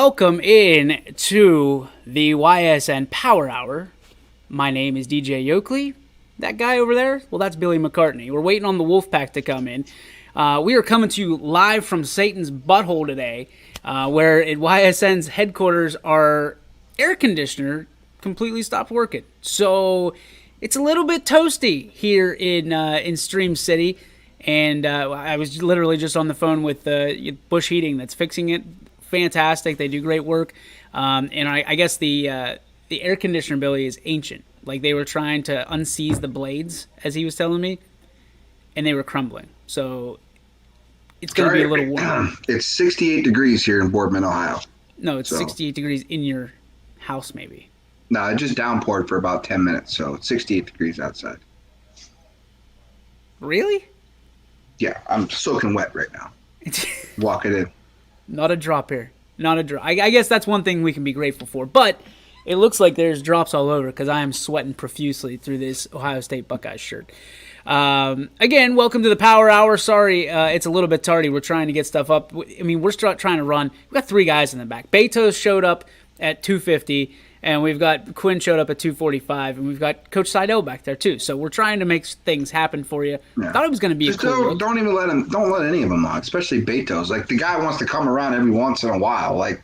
welcome in to the YSN Power Hour. My name is DJ Yoakley. That guy over there, well, that's Billy McCartney. We're waiting on the Wolfpack to come in. We are coming to you live from Satan's butthole today, where at YSN's headquarters, our air conditioner completely stopped working. So it's a little bit toasty here in Stream City. And I was literally just on the phone with Bush Heating that's fixing it. Fantastic. They do great work. And I guess the air conditioner, Billy, is ancient. Like they were trying to unseize the blades, as he was telling me, and they were crumbling. So it's going to be a little warm. It's 68 degrees here in Boardman, Ohio. No, it's 68 degrees in your house, maybe. No, it just downpoured for about 10 minutes, so it's 68 degrees outside. Really? Yeah, I'm soaking wet right now. Walking in. Not a drop here. Not a drop. I guess that's one thing we can be grateful for. But it looks like there's drops all over because I am sweating profusely through this Ohio State Buckeyes shirt. Again, welcome to the Power Hour. Sorry, it's a little bit tardy. We're trying to get stuff up. I mean, we're trying to run. We've got three guys in the back. Betos showed up at 2:50. And we've got Quinn showed up at 2:45, and we've got Coach Seidel back there too. So we're trying to make things happen for you. Yeah. Thought it was going to be just don't even let him. Don't let any of them on, especially Betos. Like the guy wants to come around every once in a while. Like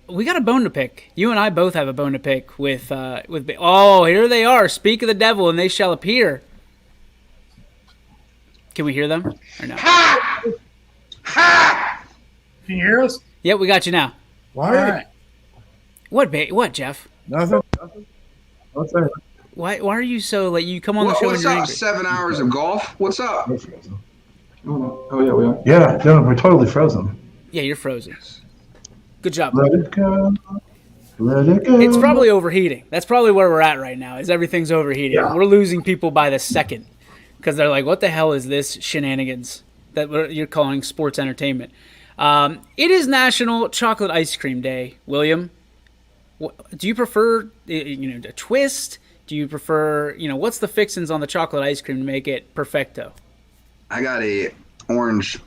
we got a bone to pick. You and I both have a bone to pick with. Oh, here they are. Speak of the devil, and they shall appear. Can we hear them or no? Ha! Ha! Can you hear us? Yeah, we got you now. All right. What, Jeff? Nothing. What's that? Why are you so like you come on the show and you're angry? 7 hours of golf? What's up? Oh yeah, we are. Yeah, no, we're totally frozen. Yeah, you're frozen. Good job. Let it go. Let it go. It's probably overheating. That's probably where we're at right now. Is everything's overheating. Yeah. We're losing people by the second because they're like, "What the hell is this shenanigans that you're calling sports entertainment?" It is National Chocolate Ice Cream Day, William. Do you prefer, a twist? Do you prefer, what's the fixins on the chocolate ice cream to make it perfecto? I got a orange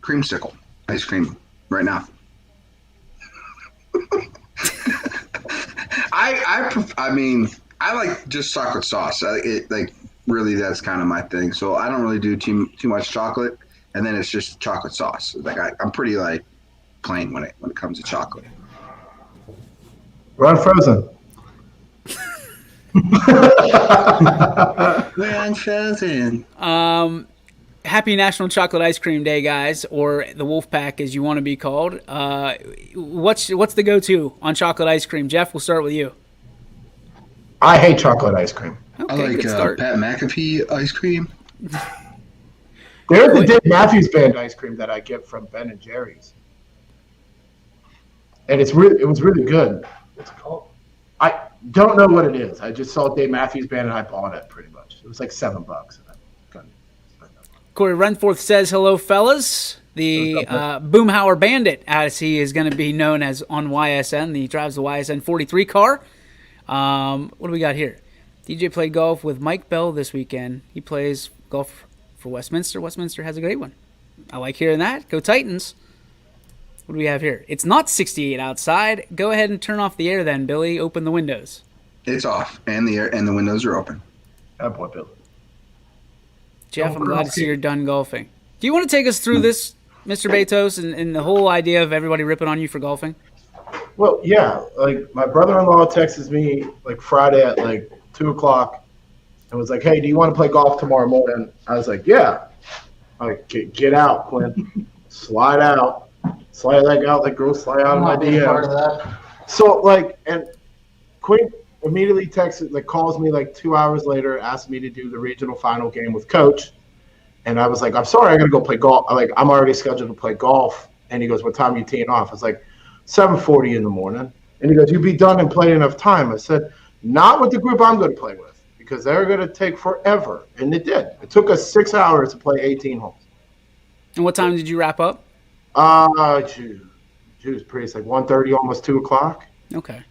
creamsicle ice cream right now. I like just chocolate sauce. Really, that's kind of my thing. So I don't really do too much chocolate, and then it's just chocolate sauce. Like I'm pretty plain when it comes to chocolate. We're unfrozen. We're unfrozen. Happy National Chocolate Ice Cream Day, guys, or the Wolfpack, as you want to be called. What's the go-to on chocolate ice cream? Jeff, we'll start with you. I hate chocolate ice cream. Okay, I like Pat McAfee ice cream. There's the Dave Matthews Band ice cream that I get from Ben and Jerry's, and it was really good. What's it called? I don't know what it is. I just saw Dave Matthews Band and I bought it pretty much. It was like $7. Corey Renforth says, hello, fellas. The Boomhauer Bandit, as he is going to be known as on YSN. He drives the YSN 43 car. What do we got here? DJ played golf with Mike Bell this weekend. He plays golf for Westminster. Westminster has a great one. I like hearing that. Go Titans. What do we have here? It's not 68 outside. Go ahead and turn off the air then, Billy. Open the windows. It's off, and the windows are open. Oh, boy, Billy. Jeff, I'm glad to see you're done golfing. Do you want to take us through this, Mr. Betos, and the whole idea of everybody ripping on you for golfing? Well, yeah. Like, my brother-in-law texted me, Friday at, 2 o'clock and was like, hey, do you want to play golf tomorrow morning? I was like, yeah. Get out, Quinn. Slide out. Slide that out, girl, slide out of my DM. Part of that. So, and Quinn immediately calls me 2 hours later, asks me to do the regional final game with Coach. And I was like, I'm sorry, I got to go play golf. I'm already scheduled to play golf. And he goes, what time are you teeing off? I was like, 7:40 in the morning. And he goes, you'll be done and play enough time. I said, not with the group I'm going to play with because they're going to take forever. And it did. It took us 6 hours to play 18 holes. And what time did you wrap up? It was pretty. It's 1:30, almost 2 o'clock. Okay.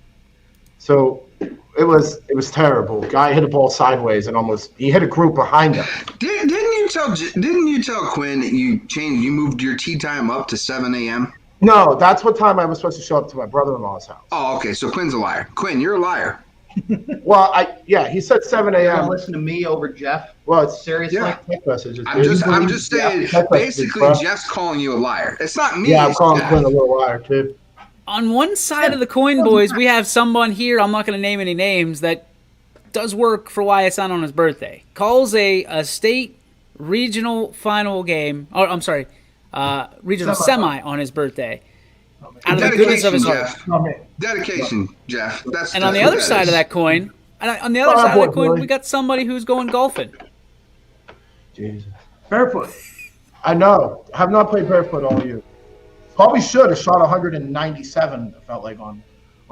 So it was terrible. Guy hit a ball sideways and he hit a group behind him. Didn't you tell Quinn that you moved your tee time up to 7 a.m.? No, that's what time I was supposed to show up to my brother-in-law's house. Oh, okay. So Quinn's a liar. Quinn, you're a liar. Well, he said 7 You're gonna a.m. listen to me over Jeff? Well, it's Seriously? Yeah. text messages. I'm just saying. Text messages, Basically, bro. Jeff's calling you a liar. It's not me. Yeah, I'm it's calling Jeff. Quinn a little liar too. On one side of the coin, boys, we have someone here, I'm not going to name any names, that does work for YSN on his birthday. Calls a state regional final game, or I'm sorry, regional semi on his birthday. Out of the goodness of his heart. Jeff. Dedication, Jeff. That's And on the what other that side is. of that coin, we got somebody who's going golfing. Jesus. Barefoot. I know. Have not played barefoot all year. Probably should have shot 197. It felt like on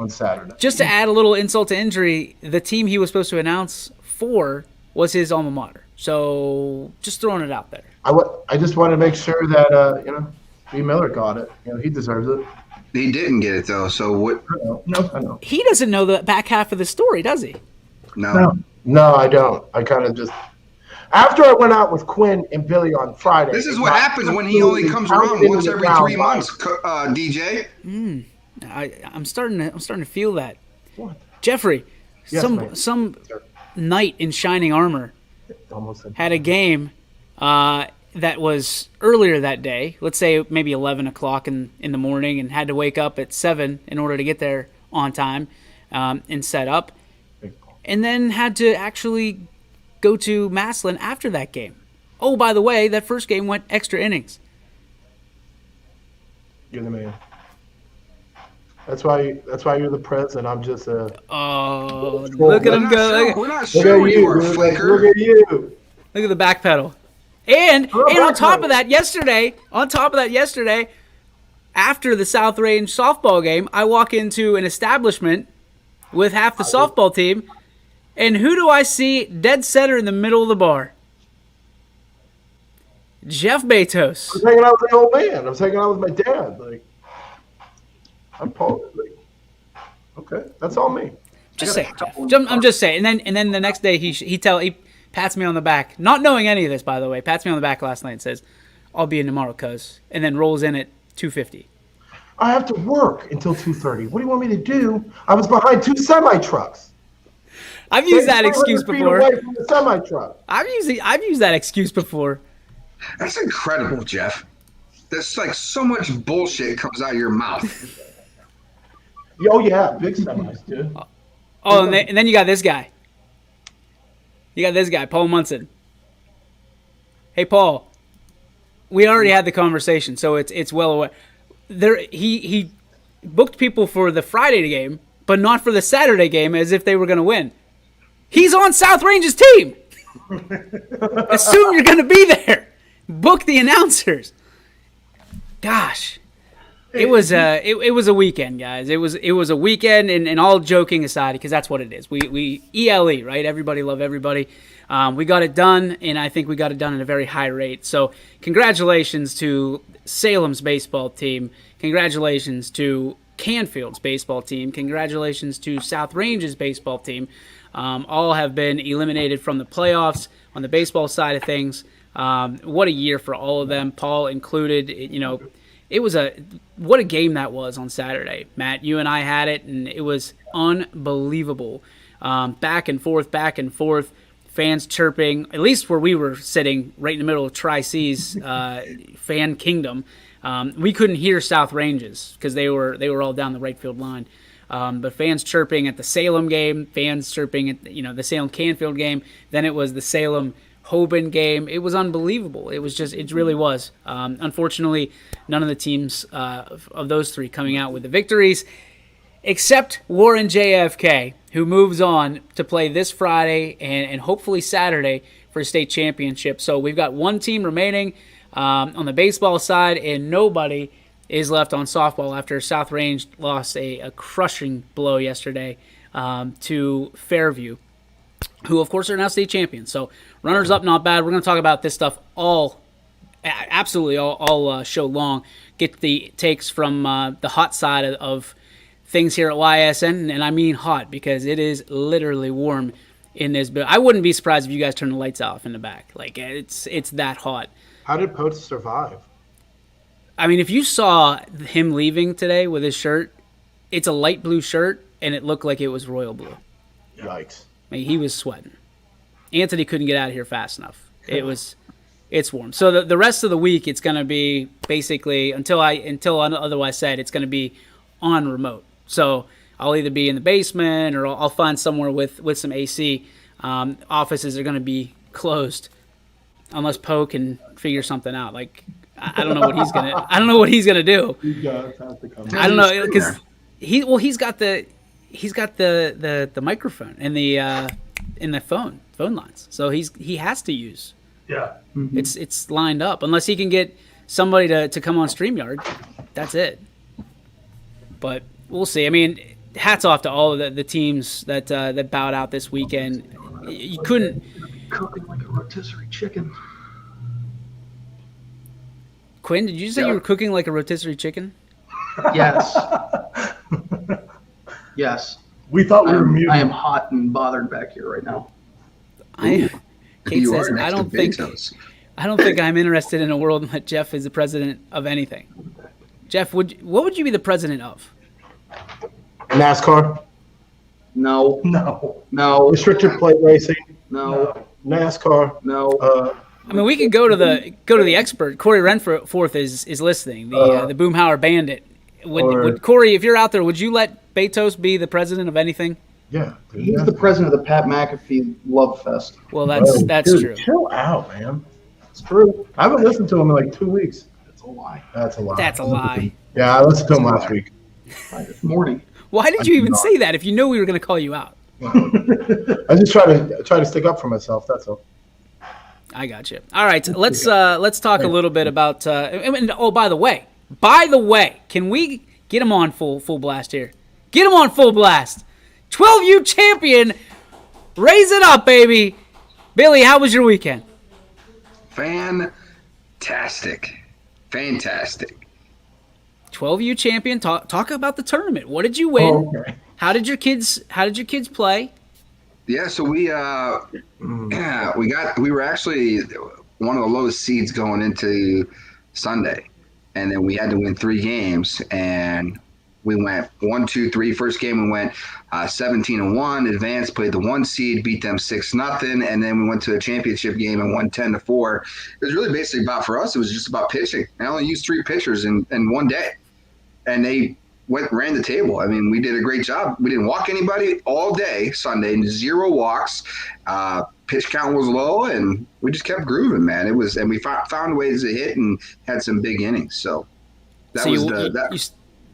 Saturday. Just to add a little insult to injury, the team he was supposed to announce for was his alma mater. So just throwing it out there. I just want to make sure that B. Miller got it. He deserves it. He didn't get it though. So what? I know. He doesn't know the back half of the story, does he? No. No, I don't. I kind of just after I went out with Quinn and Billy on Friday. This is what happens when he only comes around once every 3 months, DJ. I'm starting to feel that. What? Jeffrey, Yes, ma'am. some knight in shining armor Almost said had a game that was earlier that day, let's say maybe 11 o'clock in the morning, and had to wake up at 7 in order to get there on time and set up, and then had to actually go to Maslin after that game. Oh, by the way, that first game went extra innings. You're the man. That's why you're the president. I'm just a. Oh, look at him go! We're not Look sure at where you you, are, dude. Flicker. Look at you. Look at the back pedal. And Oh, on back top pedal. of that, yesterday, after the South Range softball game, I walk into an establishment with half the softball team, and who do I see dead center in the middle of the bar? Jeff Bezos. I was hanging out with the old man. I was hanging out with my dad. Like, I'm Paul. Like, okay, that's all me. Just saying, Jeff. I'm just saying. And then the next day he pats me on the back, not knowing any of this, by the way. Pats me on the back last night and says, "I'll be in tomorrow, cuz," and then rolls in at 2:50. I have to work until 2:30. What do you want me to do? I was behind 2 semi trucks. I've used that excuse before. Away from the semi truck. I've used that excuse before. That's incredible, Jeff. There's like so much bullshit comes out of your mouth. Oh yeah, big semis, dude. Oh, and then you got this guy. Paul Munson. Hey, Paul. We already had the conversation, so it's well aware. He booked people for the Friday game, but not for the Saturday game, as if they were going to win. He's on South Range's team. Assume you're going to be there. Book the announcers. Gosh. It was a weekend, guys. It was a weekend, and all joking aside, because that's what it is. We ELE, right? Everybody love everybody. We got it done, and I think we got it done at a very high rate. So congratulations to Salem's baseball team. Congratulations to Canfield's baseball team. Congratulations to South Range's baseball team. All have been eliminated from the playoffs on the baseball side of things. What a year for all of them, Paul included. It was what a game that was on Saturday. Matt, you and I had it, and it was unbelievable. Back and forth. Fans chirping, at least where we were sitting, right in the middle of Tri-C's fan kingdom. We couldn't hear South Ranges because they were all down the right field line. But fans chirping at the Salem game, fans chirping at the Salem Canfield game. Then it was the Salem Hoban game. It was unbelievable. It really was. Unfortunately, none of the teams of those three coming out with the victories, except Warren JFK, who moves on to play this Friday and hopefully Saturday for a state championship. So we've got one team remaining on the baseball side, and nobody is left on softball after South Range lost a crushing blow yesterday to Fairview, who, of course, are now state champions. So runners up, not bad. We're going to talk about this stuff absolutely all show long. Get the takes from the hot side of things here at YSN, and I mean hot because it is literally warm in this building. I wouldn't be surprised if you guys turn the lights off in the back. Like, it's that hot. How did Post survive? I mean, if you saw him leaving today with his shirt, it's a light blue shirt, and it looked like it was royal blue. Yikes. I mean, he was sweating. Anthony couldn't get out of here fast enough. It's warm. So the rest of the week, it's going to be basically, until otherwise said, it's going to be on remote. So I'll either be in the basement or I'll find somewhere with some AC. Offices are going to be closed unless Poe can figure something out. Like, I don't know what he's gonna. I don't know what he's gonna do. You guys have to come. I don't know because he's got the microphone and the phone lines, so he has to use. Yeah. Mm-hmm. It's lined up unless he can get somebody to come on StreamYard. That's it. But we'll see. I mean, hats off to all of the teams that bowed out this weekend. You couldn't. Cooking like a rotisserie chicken. Quinn, did you say you were cooking like a rotisserie chicken? Yes. Yes. We thought we were muted. I am hot and bothered back here right now. Kate You says, are next I don't to think Bezos. I'm interested in a world in which Jeff is the president of anything. Jeff, what would you be the president of? NASCAR? No. No. Restricted plate racing? No. NASCAR? No. I mean, we could go to the expert. Corey Renforth is listening. The Boomhauer Bandit. Would Corey, if you're out there, would you let Betos be the president of anything? Yeah. He's the president of the Pat McAfee Love Fest. Well, that's dude, true. Chill out, man. It's true. I haven't listened to him in like 2 weeks. That's a lie. That's a lie. That's a lie. Yeah, I listened to him last week. This morning. Why did you even say that if you knew we were going to call you out? I just try to stick up for myself. That's all. I got you. All right, let's talk a little bit about. Oh, by the way, can we get him on full blast here? Get him on full blast. 12U champion, raise it up, baby. Billy, how was your weekend? Fantastic. 12U champion. Talk about the tournament. What did you win? Oh, okay. How did your kids play? Yeah, so we were actually one of the lowest seeds going into Sunday, and then we had to win 3 games, and we went 1-2-3. First game we went 17-1, advanced, played the 1 seed, beat them 6-0, and then we went to a championship game and won 10-4. It was really basically about, for us, it was just about pitching. I only used 3 pitchers in one day, and they ran the table. I mean, we did a great job. We didn't walk anybody all day Sunday, 0 walks. Pitch count was low, and we just kept grooving, man. It was, and we found ways to hit and had some big innings. So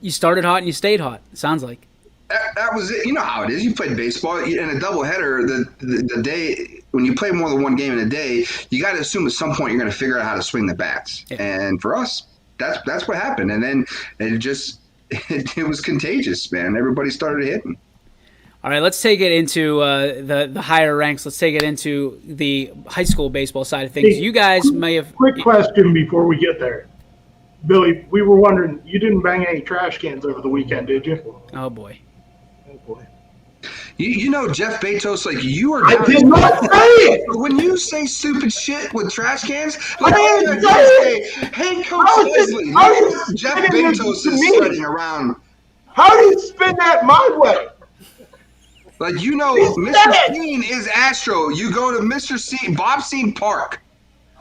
you started hot and you stayed hot. It sounds like that was it. You know how it is. You played baseball in a doubleheader. The day when you play more than 1 game in a day, you got to assume at some point you're going to figure out how to swing the bats. Yeah. And for us, that's what happened. And then it was contagious, man. Everybody started hitting. All right, let's take it into the higher ranks. Let's take it into the high school baseball side of things. You guys may have... Quick question before we get there. Billy, we were wondering, you didn't bang any trash cans over the weekend, did you? Oh, boy. Oh, boy. You know, Jeff Bezos, like, you are... I did not say it! When you say stupid shit with trash cans, I didn't say hey, Coach Leslie, Jeff Bezos is spreading around. How do you spin that my way? Like, you know, Mr. Steen is Astro. You go to Mr. Steen, Bob Steen Park.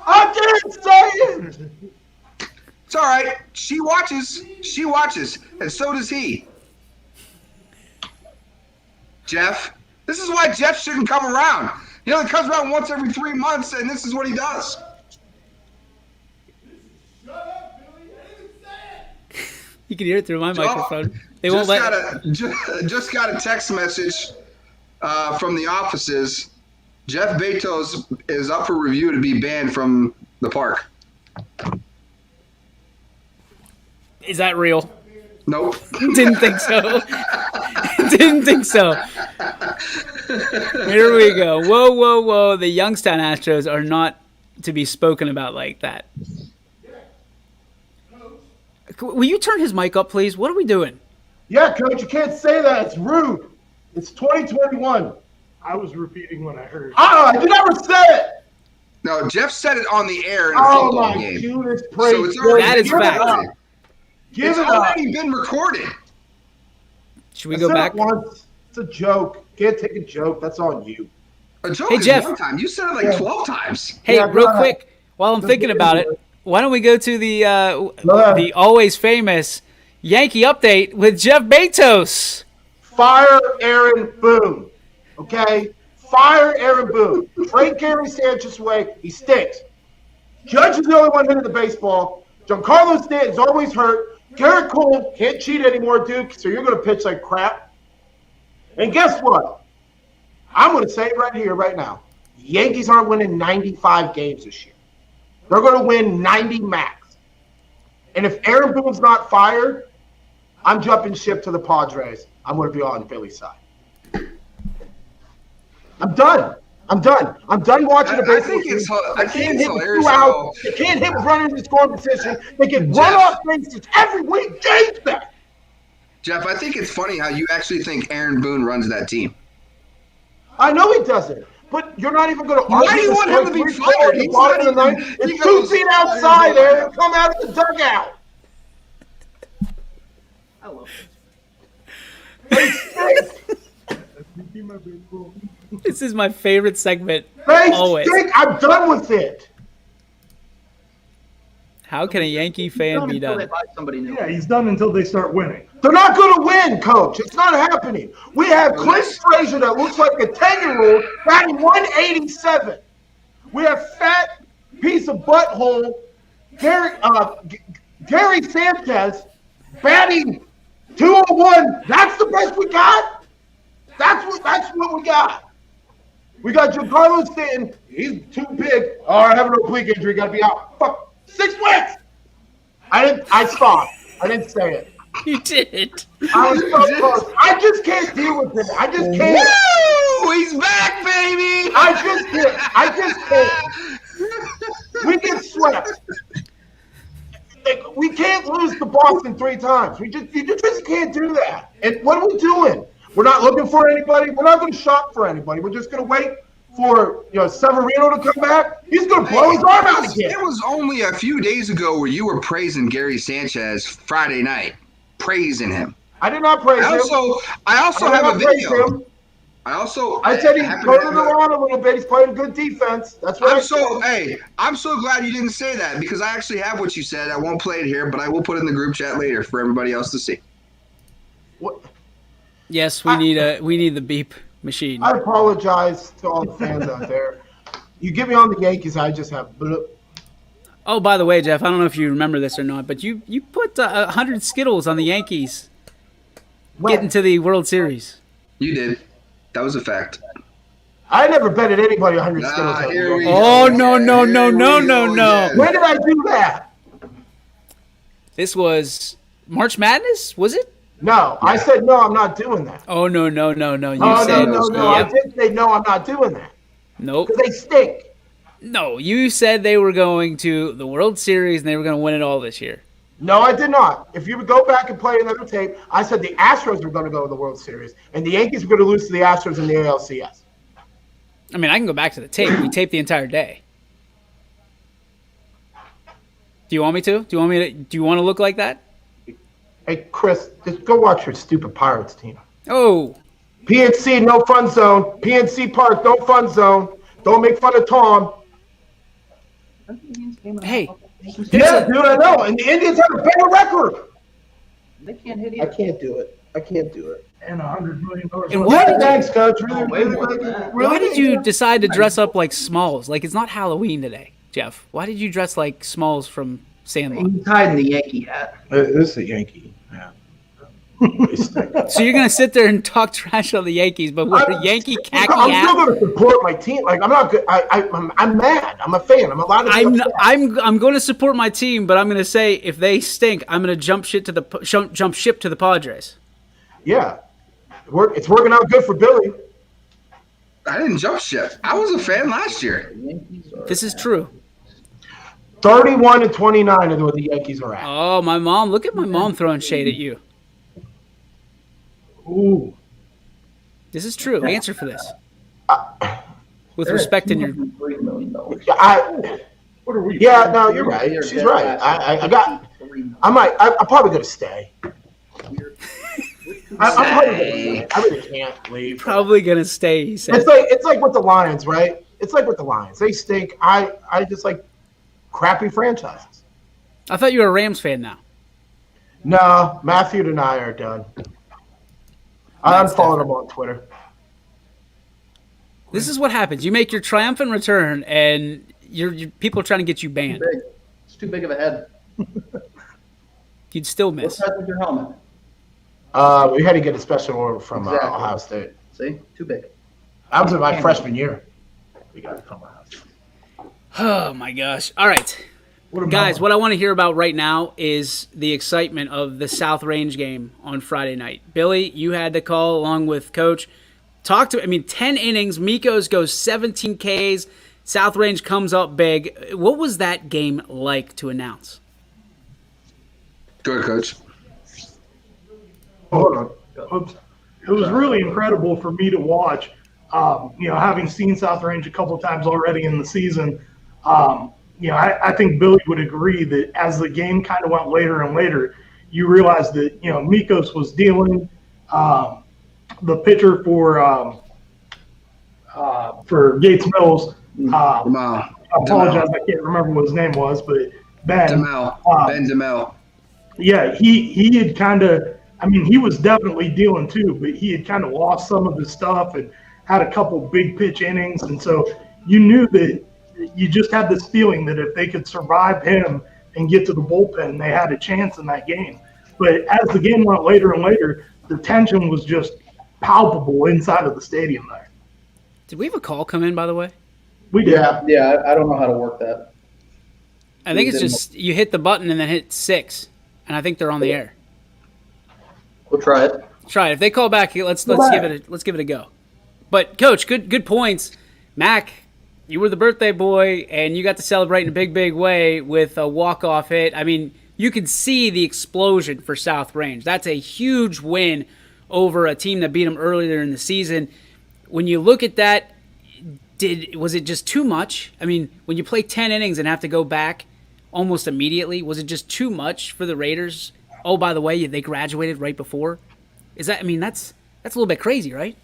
I didn't say it! It's all right. She watches, and so does he. Jeff, this is why Jeff shouldn't come around. He only comes around once every 3 months, and this is what he does. You can hear it through my microphone. They won't let. Just got a text message from the offices. Jeff Bezos is up for review to be banned from the park. Is that real? Nope. Didn't think so. Didn't think so. Here we go. Whoa. The Youngstown Astros are not to be spoken about like that. Will you turn his mic up, please? What are we doing? Yeah, Coach, you can't say that. It's rude. It's 2021. I was repeating what I heard. I never said it. No, Jeff said it on the air in a football game. Goodness, So it's already that is fact. Give It's it up. already been recorded. Should we I go said back? it once. It's a joke. Can't take a joke. That's on you. A joke Hey, is Jeff. one time. You said it like 12 times. Hey, Yeah, real go ahead. quick, while I'm Just thinking get about into it, why don't we go to the ahead. always famous Yankee update with Jeff Bezos? Fire Aaron Boone. Okay? Fire Aaron Boone. Trade Gary Sanchez away. He stinks. Judge is the only one hitting the baseball. Giancarlo Stanton's always hurt. Garrett Cole can't cheat anymore, Duke, so you're going to pitch like crap. And guess what? I'm going to say it right here, right now. Yankees aren't winning 95 games this year. They're going to win 90 max. And if Aaron Boone's not fired, I'm jumping ship to the Padres. I'm going to be on Philly's side. I'm done. I'm done watching the I baseball think it's team. I They think can't it's hit with hilarious 2 how outs. They can't hit with runners in scoring position. They can run Jeff. off bases every week. Change that. Jeff, I think it's funny how you actually think Aaron Boone runs that team. I know he doesn't. But you're not even going to Why argue do you this want him to like be 3 fired? at the He's bottom of not the even- ninth. he It's goes 2 feet fire outside, Boone. Aaron. Come out of the dugout. I love This is my favorite segment. They Always. stink. I'm done with it. How can a Yankee fan be Until they done? buy somebody new. Yeah, he's done until they start winning. They're not going to win, Coach. It's not happening. We have Clint Frazier that looks like a 10-year-old batting 187. We have fat piece of butthole Gary Sanchez batting 201. That's the best we got. That's what we got. We got Giancarlo Stanton. He's too big. Oh, I have an oblique injury. Got to be out. Fuck. 6 weeks. I stopped. I didn't say it. You did. I was so close. I just can't deal with it. I just can't. Woo! He's back, baby! I just can't. We get swept. Like, we can't lose to Boston 3 times. You just can't do that. And what are we doing? We're not looking for anybody. We're not going to shop for anybody. We're just going to wait for Severino to come back. He's going to blow his arm out again. It was only a few days ago where you were praising Gary Sanchez Friday night. Praising him. I did not praise him. I also did have not a praise video. him. I said he's happen to turning have a- around a little bit. He's playing good defense. That's what I said. I'm so glad you didn't say that because I actually have what you said. I won't play it here, but I will put it in the group chat later for everybody else to see. What? Yes, we need the beep machine. I apologize to all the fans out there. You get me on the Yankees, I just have bloop. Oh, by the way, Jeff, I don't know if you remember this or not, but you put 100 Skittles on the Yankees getting to the World Series. You did. That was a fact. I never betted anybody 100 Skittles. on the Here we Yankees. Oh, go. no, no, no, Here we no, go no, no. again. When did I do that? This was March Madness, was it? No, I said no. I'm not doing that. Oh, no, no, no, no. You Oh said no! I Yep. did say no. I'm not doing that Nope. because they stink. No, you said they were going to the World Series and they were going to win it all this year. No, I did not. If you would go back and play another tape, I said the Astros were going to go to the World Series and the Yankees were going to lose to the Astros in the ALCS. I mean, I can go back to the tape. We taped the entire day. Do you want me to? Do you want to look like that? Hey, Chris, just go watch your stupid Pirates team. Oh, PNC, no fun zone. PNC Park, no fun zone. Don't make fun of Tom. hey. Yeah, dude, I know. And the Indians have a better record. They can't hit I either. can't do it. I can't do it. And $100 million. And why did you- Thanks, coach. Really, way really, more than really, that. really. Why did you decide to dress up like Smalls? Like, it's not Halloween today, Jeff. Why did you dress like Smalls from Sandlot? He's hiding the Yankee hat. This is a Yankee. Yeah. So you're going to sit there and talk trash on the Yankees, but with a Yankee khaki I'm still hat? going to support my team. Like I'm not good. I'm mad. I'm a fan. I'm allowed to. Be upset. I'm going to support my team, but I'm going to say if they stink, I'm going to jump ship to the Padres. Yeah, it's working out good for Billy. I didn't jump ship. I was a fan last year. The Yankees are This is true. 31-29 is where the Yankees are at. Oh, my mom! Look at my mom throwing shade at you. Ooh. This is true. Answer for this. With respect in your. $3 million. What are we? Yeah, no, you're right. She's right. I got. I'm probably gonna stay. I'm probably gonna stay. I really can't leave. Probably gonna stay. He said. It's like with the Lions, right? It's like with the Lions. They stink. I just like crappy franchises. I thought you were a Rams fan now. No, Matthew and I are done. I unfollowed him on Twitter. This is what happens. You make your triumphant return, and your people are trying to get you banned. Big. It's too big of a head. You'd still What miss. size was your helmet? We had to get a special order from Exactly. Ohio State. See? Too big. That was in my freshman year. We got it from Ohio State. Oh my gosh! All right, guys. What I want to hear about right now is the excitement of the South Range game on Friday night. Billy, you had the call along with Coach. 10 innings. Mikos goes 17 Ks. South Range comes up big. What was that game like to announce? Go ahead, Coach. Hold on. Oops. It was really incredible for me to watch. Having seen South Range a couple times already in the season, I think Billy would agree that as the game kind of went later and later, you realized that, Mikos was dealing. The pitcher for Gates Mills, I apologize, I can't remember what his name was, but Ben. Ben DeMel. Yeah, he had kind of, he was definitely dealing too, but he had kind of lost some of his stuff and had a couple big pitch innings. And so you knew that you just had this feeling that if they could survive him and get to the bullpen, they had a chance in that game. But as the game went later and later, the tension was just palpable inside of the stadium there. Did we have a call come in, by the way? We did. Yeah, I don't know how to work that. I think it's just you hit the button and then hit 6, and I think they're on the air. We'll try it. Try it. If they call back, let's give it a go. But Coach, good points. Mac, you were the birthday boy, and you got to celebrate in a big way with a walk-off hit. You could see the explosion for South Range. That's a huge win over a team that beat them earlier in the season. When you look at that, was it just too much? When you play 10 innings and have to go back almost immediately, was it just too much for the Raiders? Oh, by the way, they graduated right before. Is that? That's a little bit crazy, right?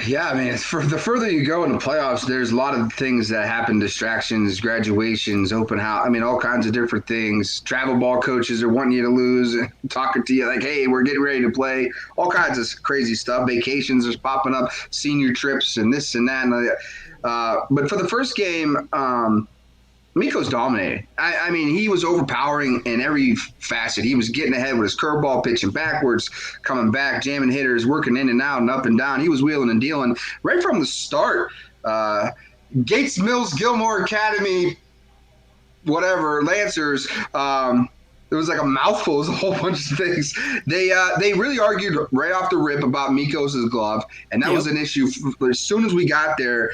Yeah, for the further you go in the playoffs, there's a lot of things that happen: distractions, graduations, open house. All kinds of different things. Travel ball coaches are wanting you to lose and talking to you like, "Hey, we're getting ready to play." All kinds of crazy stuff. Vacations are popping up, senior trips, and this and that. But for the first game, Mikos dominated. He was overpowering in every facet. He was getting ahead with his curveball, pitching backwards, coming back, jamming hitters, working in and out and up and down. He was wheeling and dealing right from the start. Gates Mills, Gilmore Academy, whatever, Lancers. It was like a mouthful. It was a whole bunch of things. They really argued right off the rip about Mikos' glove, and that was an issue. As soon as we got there,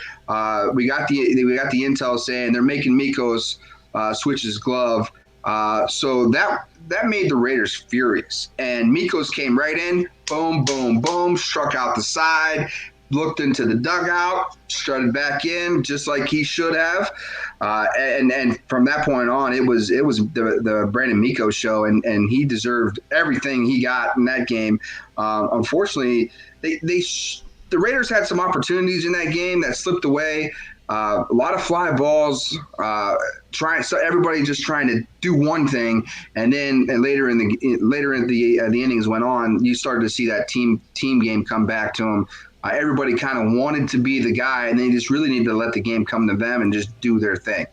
we got the intel saying they're making Mikos switch his glove. So that made the Raiders furious. And Mikos came right in, boom, boom, boom, struck out the side, looked into the dugout, strutted back in just like he should have. And from that point on, it was the Brandon Mikos show, and he deserved everything he got in that game. Unfortunately, the Raiders had some opportunities in that game that slipped away. A lot of fly balls, everybody just trying to do one thing, and later in the innings went on, you started to see that team game come back to them. Everybody kind of wanted to be the guy, and they just really needed to let the game come to them and just do their thing.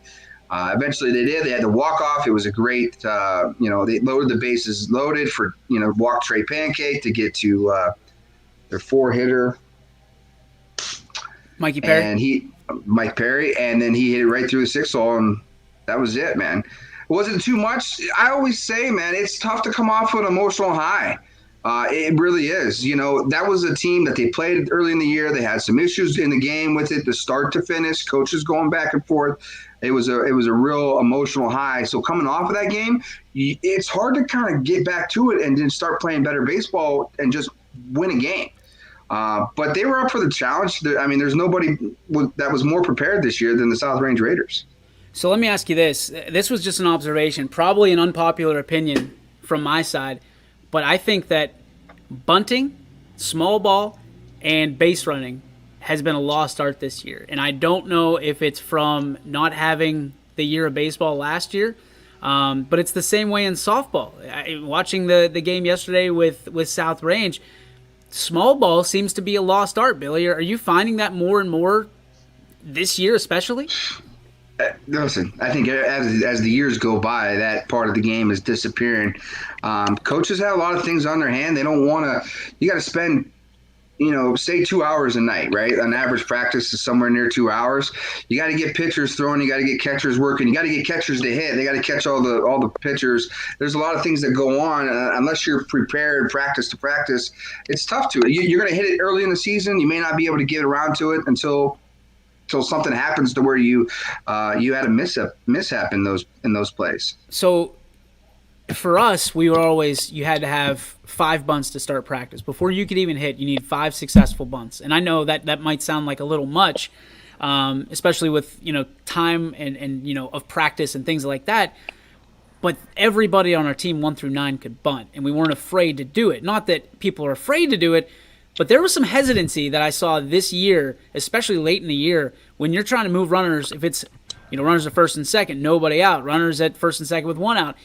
Eventually they did. They had the walk-off. It was a great, they loaded the bases loaded for, walk Trey Pancake to get to their 4-hitter. Mikey Perry. And Mike Perry, and then he hit it right through the 6-hole, and that was it, man. Was it too much? I always say, man, it's tough to come off an emotional high. It really is. That was a team that they played early in the year. They had some issues in the game with it, the start to finish, coaches going back and forth. It was a real emotional high. So coming off of that game, it's hard to kind of get back to it and then start playing better baseball and just win a game. But they were up for the challenge. There's nobody that was more prepared this year than the South Range Raiders. So let me ask you this. This was just an observation, probably an unpopular opinion from my side, but I think that bunting, small ball, and base running has been a lost art this year. And I don't know if it's from not having the year of baseball last year, but it's the same way in softball. Watching the game yesterday with South Range, small ball seems to be a lost art, Billy. Are you finding that more and more this year especially? Listen, I think as the years go by, that part of the game is disappearing. Coaches have a lot of things on their hand. They don't want to. You got to spend, say 2 hours a night, right? An average practice is somewhere near 2 hours. You got to get pitchers throwing. You got to get catchers working. You got to get catchers to hit. They got to catch all the pitchers. There's a lot of things that go on. Unless you're prepared practice to practice, it's tough to. You're going to hit it early in the season. You may not be able to get around to it until something happens to where you had a mishap in those plays. So for us, we were always, you had to have 5 bunts to start practice. Before you could even hit, you need 5 successful bunts. And I know that might sound like a little much, especially with, time and of practice and things like that. But everybody on our team 1 through 9 could bunt, and we weren't afraid to do it. Not that people are afraid to do it, but there was some hesitancy that I saw this year, especially late in the year, when you're trying to move runners. If it's, runners at first and second, nobody out, runners at first and second with 1 out,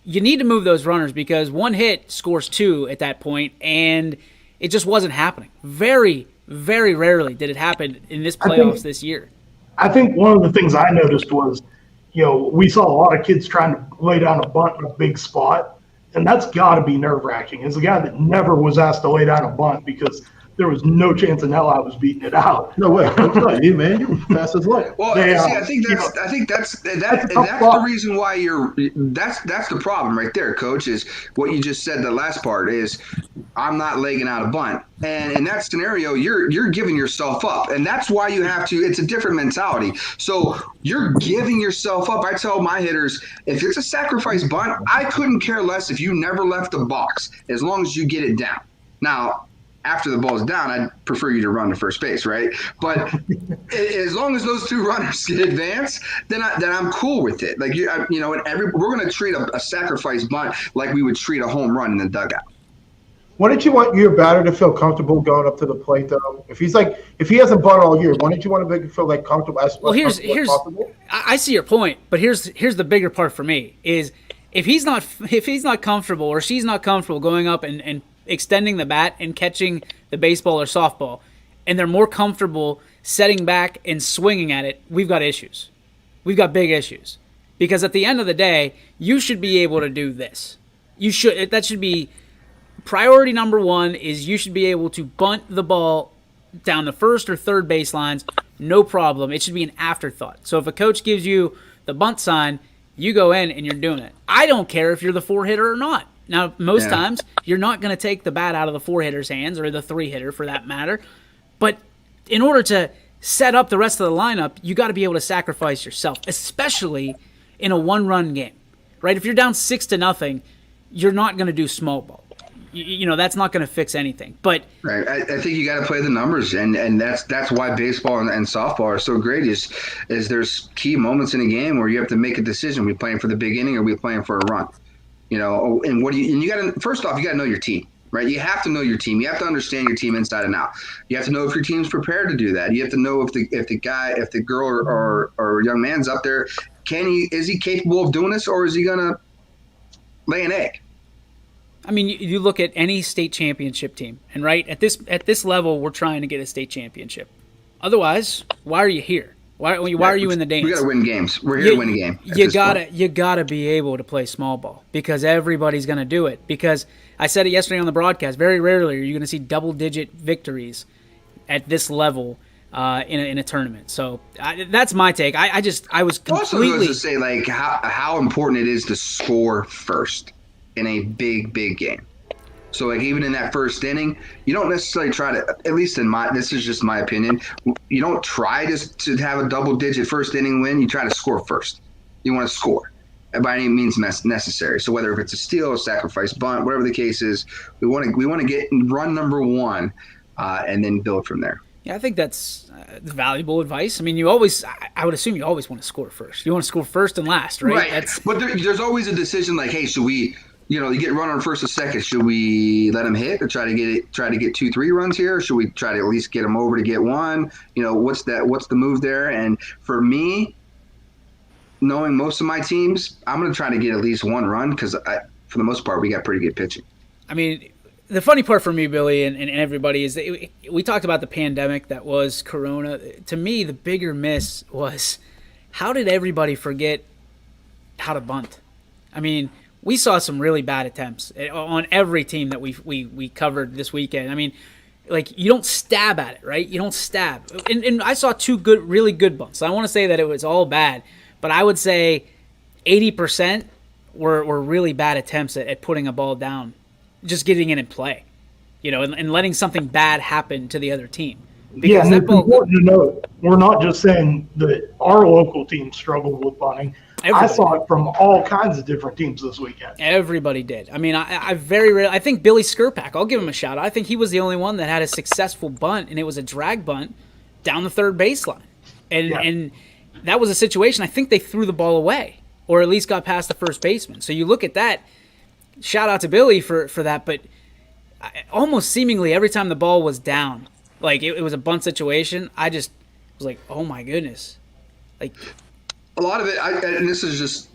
you need to move those runners because 1 hit scores 2 at that point, and it just wasn't happening. Very, very rarely did it happen in this playoffs this year. I think one of the things I noticed was, we saw a lot of kids trying to lay down a bunt in a big spot. And that's got to be nerve-wracking. As a guy that never was asked to lay down a bunt because there was no chance in hell I was beating it out. No way. That's not you, man. You're fast as light. Well, I think that's the reason why that's the problem right there, Coach, is what you just said. The last part is I'm not legging out a bunt. And in that scenario, you're giving yourself up. And that's why you have to – it's a different mentality. So you're giving yourself up. I tell my hitters, if it's a sacrifice bunt, I couldn't care less if you never left the box as long as you get it down. Now, after the ball's down, I'd prefer you to run to first base, right? But as long as those 2 runners get advanced, then I'm cool with it. Like we're going to treat a sacrifice bunt like we would treat a home run in the dugout. Wouldn't you want your batter to feel comfortable going up to the plate, though? If he hasn't bunted all year, wouldn't you want to make him feel like comfortable? Here's I see your point, but here's the bigger part for me is if he's not comfortable or she's not comfortable going up and extending the bat and catching the baseball or softball, and they're more comfortable setting back and swinging at it, we've got issues. We've got big issues. Because at the end of the day, you should be able to do this. That should be priority number 1 is you should be able to bunt the ball down the first or third baselines, no problem. It should be an afterthought. So if a coach gives you the bunt sign, you go in and you're doing it. I don't care if you're the 4-hitter or not. Now, most times, you're not going to take the bat out of the 4-hitter's hands or the 3-hitter for that matter. But in order to set up the rest of the lineup, you got to be able to sacrifice yourself, especially in a 1-run game, right? If you're down 6-0, you're not going to do small ball. That's not going to fix anything. But right, I think you got to play the numbers, and that's why baseball and softball are so great. Is there's key moments in a game where you have to make a decision: are we playing for the big inning or are we playing for a run? And you got to first off, you got to know your team, right? You have to know your team. You have to understand your team inside and out. You have to know if your team's prepared to do that. You have to know if the girl or young man's up there, is he capable of doing this, or is he gonna lay an egg? I mean, you look at any state championship team, and right at this level, we're trying to get a state championship. Otherwise, why are you here? Why are you in the dance? We got to win games. We're here to win a game. You gotta be able to play small ball because everybody's gonna do it. Because I said it yesterday on the broadcast. Very rarely are you gonna see double-digit victories at this level in a tournament. So that's my take. I was completely. Also, to say like how important it is to score first in a big game. So like even in that first inning, you don't necessarily try to, at least this is just my opinion, you don't try to have a double-digit first inning win. You try to score first. You want to score by any means necessary. So whether if it's a steal, a sacrifice bunt, whatever the case is, we want to get run number 1 and then build from there. Yeah, I think that's valuable advice. I mean, I would assume you always want to score first. You want to score first and last, right? Right. But there's always a decision like, hey, should we, you get run on first or second. Should we let him hit or try to get 2-3 runs here? Or should we try to at least get him over to get one? What's the move there? And for me, knowing most of my teams, I'm going to try to get at least one run because for the most part, we got pretty good pitching. I mean, the funny part for me, Billy, and everybody is that we talked about the pandemic that was Corona. To me, the bigger miss was how did everybody forget how to bunt? I mean, we saw some really bad attempts on every team that we covered this weekend. I mean, like, you don't stab at it, right? You don't stab. And I saw two really good bunts. I want to say that it was all bad, but I would say 80% were really bad attempts at putting a ball down, just getting it in play, and letting something bad happen to the other team. Because and it's important to note, we're not just saying that our local team struggled with bunting. I saw it from all kinds of different teams this weekend. Everybody did. I mean, I think Billy Skirpak, I'll give him a shout out. I think he was the only one that had a successful bunt, and it was a drag bunt down the third baseline. And that was a situation, I think they threw the ball away, or at least got past the first baseman. So you look at that, shout out to Billy for that, but almost seemingly every time the ball was down, like it was a bunt situation, I just was like, oh my goodness. Like, a lot of it, and this is just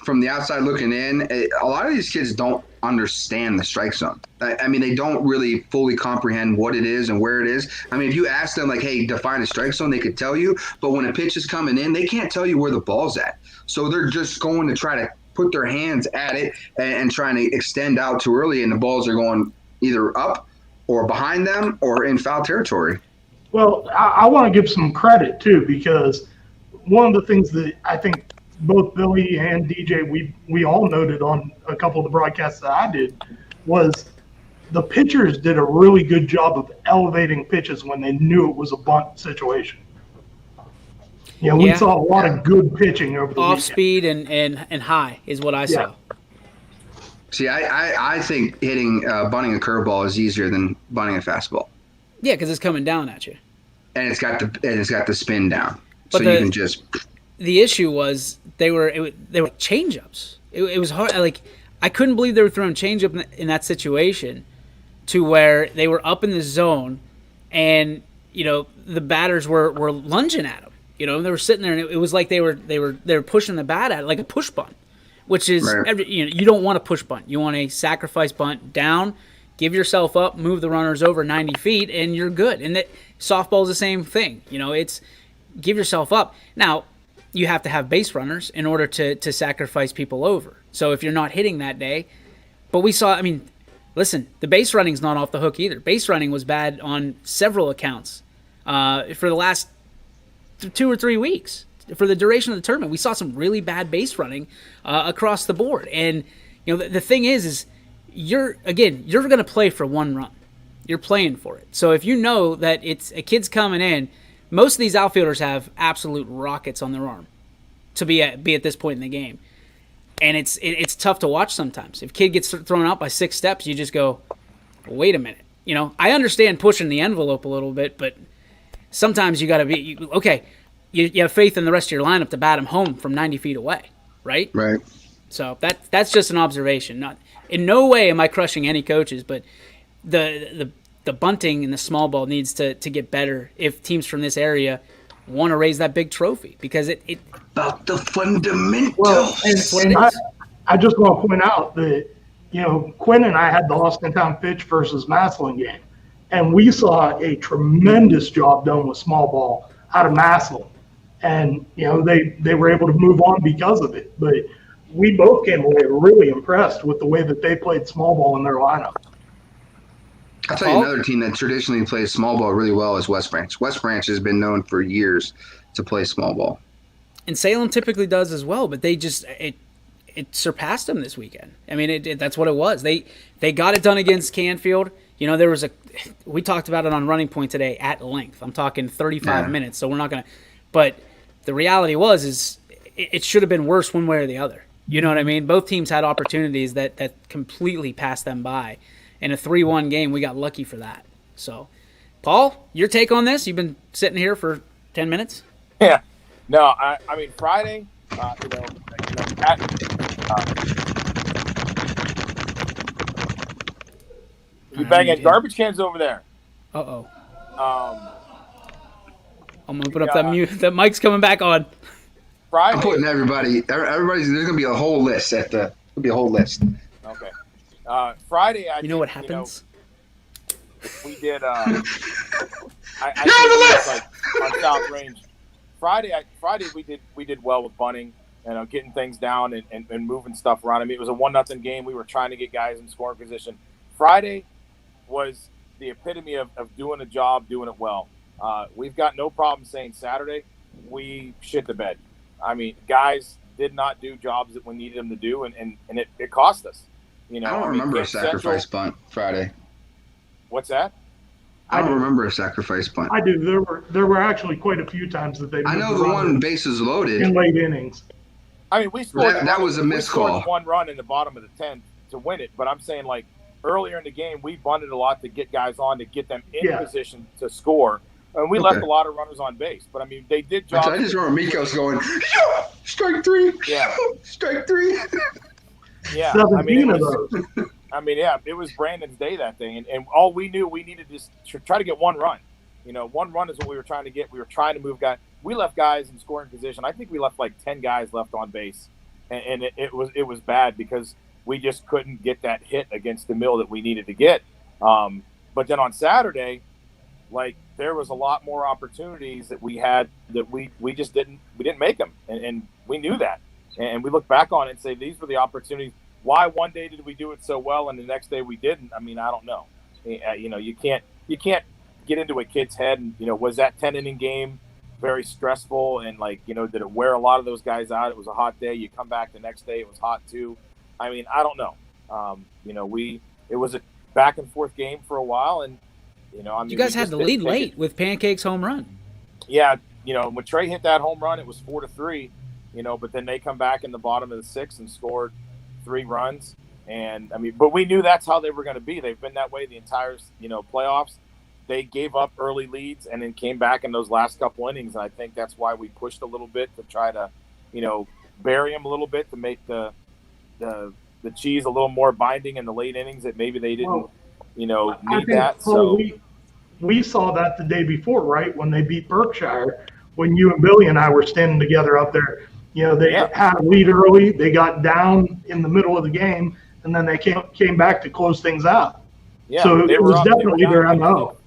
from the outside looking in, a lot of these kids don't understand the strike zone. I mean, they don't really fully comprehend what it is and where it is. I mean, if you ask them, like, hey, define a strike zone, they could tell you. But when a pitch is coming in, they can't tell you where the ball's at. So they're just going to try to put their hands at it and trying to extend out too early, and the balls are going either up or behind them or in foul territory. Well, I want to give some credit, too, because one of the things that I think both Billy and DJ, we all noted on a couple of the broadcasts that I did, was the pitchers did a really good job of elevating pitches when they knew it was a bunt situation. We saw a lot of good pitching over the off weekend. Speed and high is what I saw. See, I think bunting a curveball is easier than bunting a fastball. Yeah, because it's coming down at you, and it's got the spin down. But you can just. The issue was they were changeups. It was hard. Like, I couldn't believe they were throwing changeup in that situation, to where they were up in the zone, and the batters were lunging at them. They were sitting there, and it was like they were pushing the bat at it, like a push bunt, which is right. You don't want a push bunt. You want a sacrifice bunt down, give yourself up, move the runners over 90 feet, and you're good. And that softball is the same thing. It's give yourself up. Now, you have to have base runners in order to sacrifice people over. So if you're not hitting that day, but we saw, listen, the base running's not off the hook either. Base running was bad on several accounts for the last 2 or 3 weeks. For the duration of the tournament, we saw some really bad base running across the board. And the thing is you're going to play for one run. You're playing for it. So if you know that it's a kid's coming in, most of these outfielders have absolute rockets on their arm to be at this point in the game. And it's tough to watch sometimes. If kid gets thrown out by 6 steps, you just go, wait a minute. I understand pushing the envelope a little bit, but sometimes you got to be, okay, you have faith in the rest of your lineup to bat him home from 90 feet away, right? Right. So that's just an observation. Not in no way am I crushing any coaches, but the bunting and the small ball needs to get better if teams from this area want to raise that big trophy, because it about the fundamentals. Well, and I just want to point out that Quinn and I had the Austin Town Fitch versus Massillon game, and we saw a tremendous job done with small ball out of Massillon, and they were able to move on because of it. But we both came away really impressed with the way that they played small ball in their lineup. I'll tell you another team that traditionally plays small ball really well is West Branch. West Branch has been known for years to play small ball. And Salem typically does as well, but they just it surpassed them this weekend. That's what it was. They got it done against Canfield. There was we talked about it on Running Point today at length. I'm talking 35 minutes, so we're not going to – but the reality is it should have been worse one way or the other. You know what I mean? Both teams had opportunities that completely passed them by. In a 3-1 game, we got lucky for that. So Paul, your take on this? You've been sitting here for 10 minutes. Yeah. No, I mean, Friday, Pat, you banging garbage cans over there. Uh-oh. Um, I'm going to put up that mute. That mic's coming back on. Friday. I'm putting everybody's, there's going to be a whole list there'll be a whole list. Okay. Friday, You know what happens? We did, I think it was like on South Range. Friday we did well with bunting and getting things down and moving stuff around. I mean, it was a 1-0 game. We were trying to get guys in scoring position. Friday was the epitome of doing a job, doing it well. We've got no problem saying Saturday we shit the bed. I mean, guys did not do jobs that we needed them to do, and it cost us. You know, I don't remember a sacrifice bunt Friday. What's that? I don't remember a sacrifice bunt. I do. There were actually quite a few times that they. I know the one bases loaded in late innings. I mean, we scored. That was a missed call. 1 run in the bottom of the 10th to win it, but I'm saying like earlier in the game we bunted a lot to get guys on to get them in position to score, and we left a lot of runners on base. But I mean, they did jobs. I just remember Mikos going, yeah, strike 3. Yeah, strike 3. Yeah, 17 of those. It was Brandon's day that day, and all we knew we needed to try to get 1 run. You know, 1 run is what we were trying to get. We were trying to move guys. We left guys in scoring position. I think we left like 10 guys left on base, and it was bad because we just couldn't get that hit against the mill that we needed to get. But then on Saturday, like there was a lot more opportunities that we had that we just didn't make them, and we knew that, and we look back on it and say these were the opportunities. Why one day did we do it so well and the next day we didn't? I mean, I don't know. You know, you can't get into a kid's head. And you know, was that 10-inning game very stressful and like did it wear a lot of those guys out? It was a hot day. You come back the next day, it was hot too. I mean, I don't know. It was a back and forth game for a while, and you guys had the lead late with Pancake's home run. Yeah, when Trey hit that home run, it was 4-3. But then they come back in the bottom of the 6th and scored 3 runs. And I mean, but we knew that's how they were going to be. They've been that way the entire, playoffs. They gave up early leads and then came back in those last couple innings. And I think that's why we pushed a little bit to try to, bury them a little bit to make the cheese a little more binding in the late innings that maybe they didn't, need that. So we saw that the day before, right? When they beat Berkshire, when you and Billy and I were standing together out there. They had a lead early. They got down in the middle of the game, and then they came back to close things out. Yeah, so it was definitely their MO.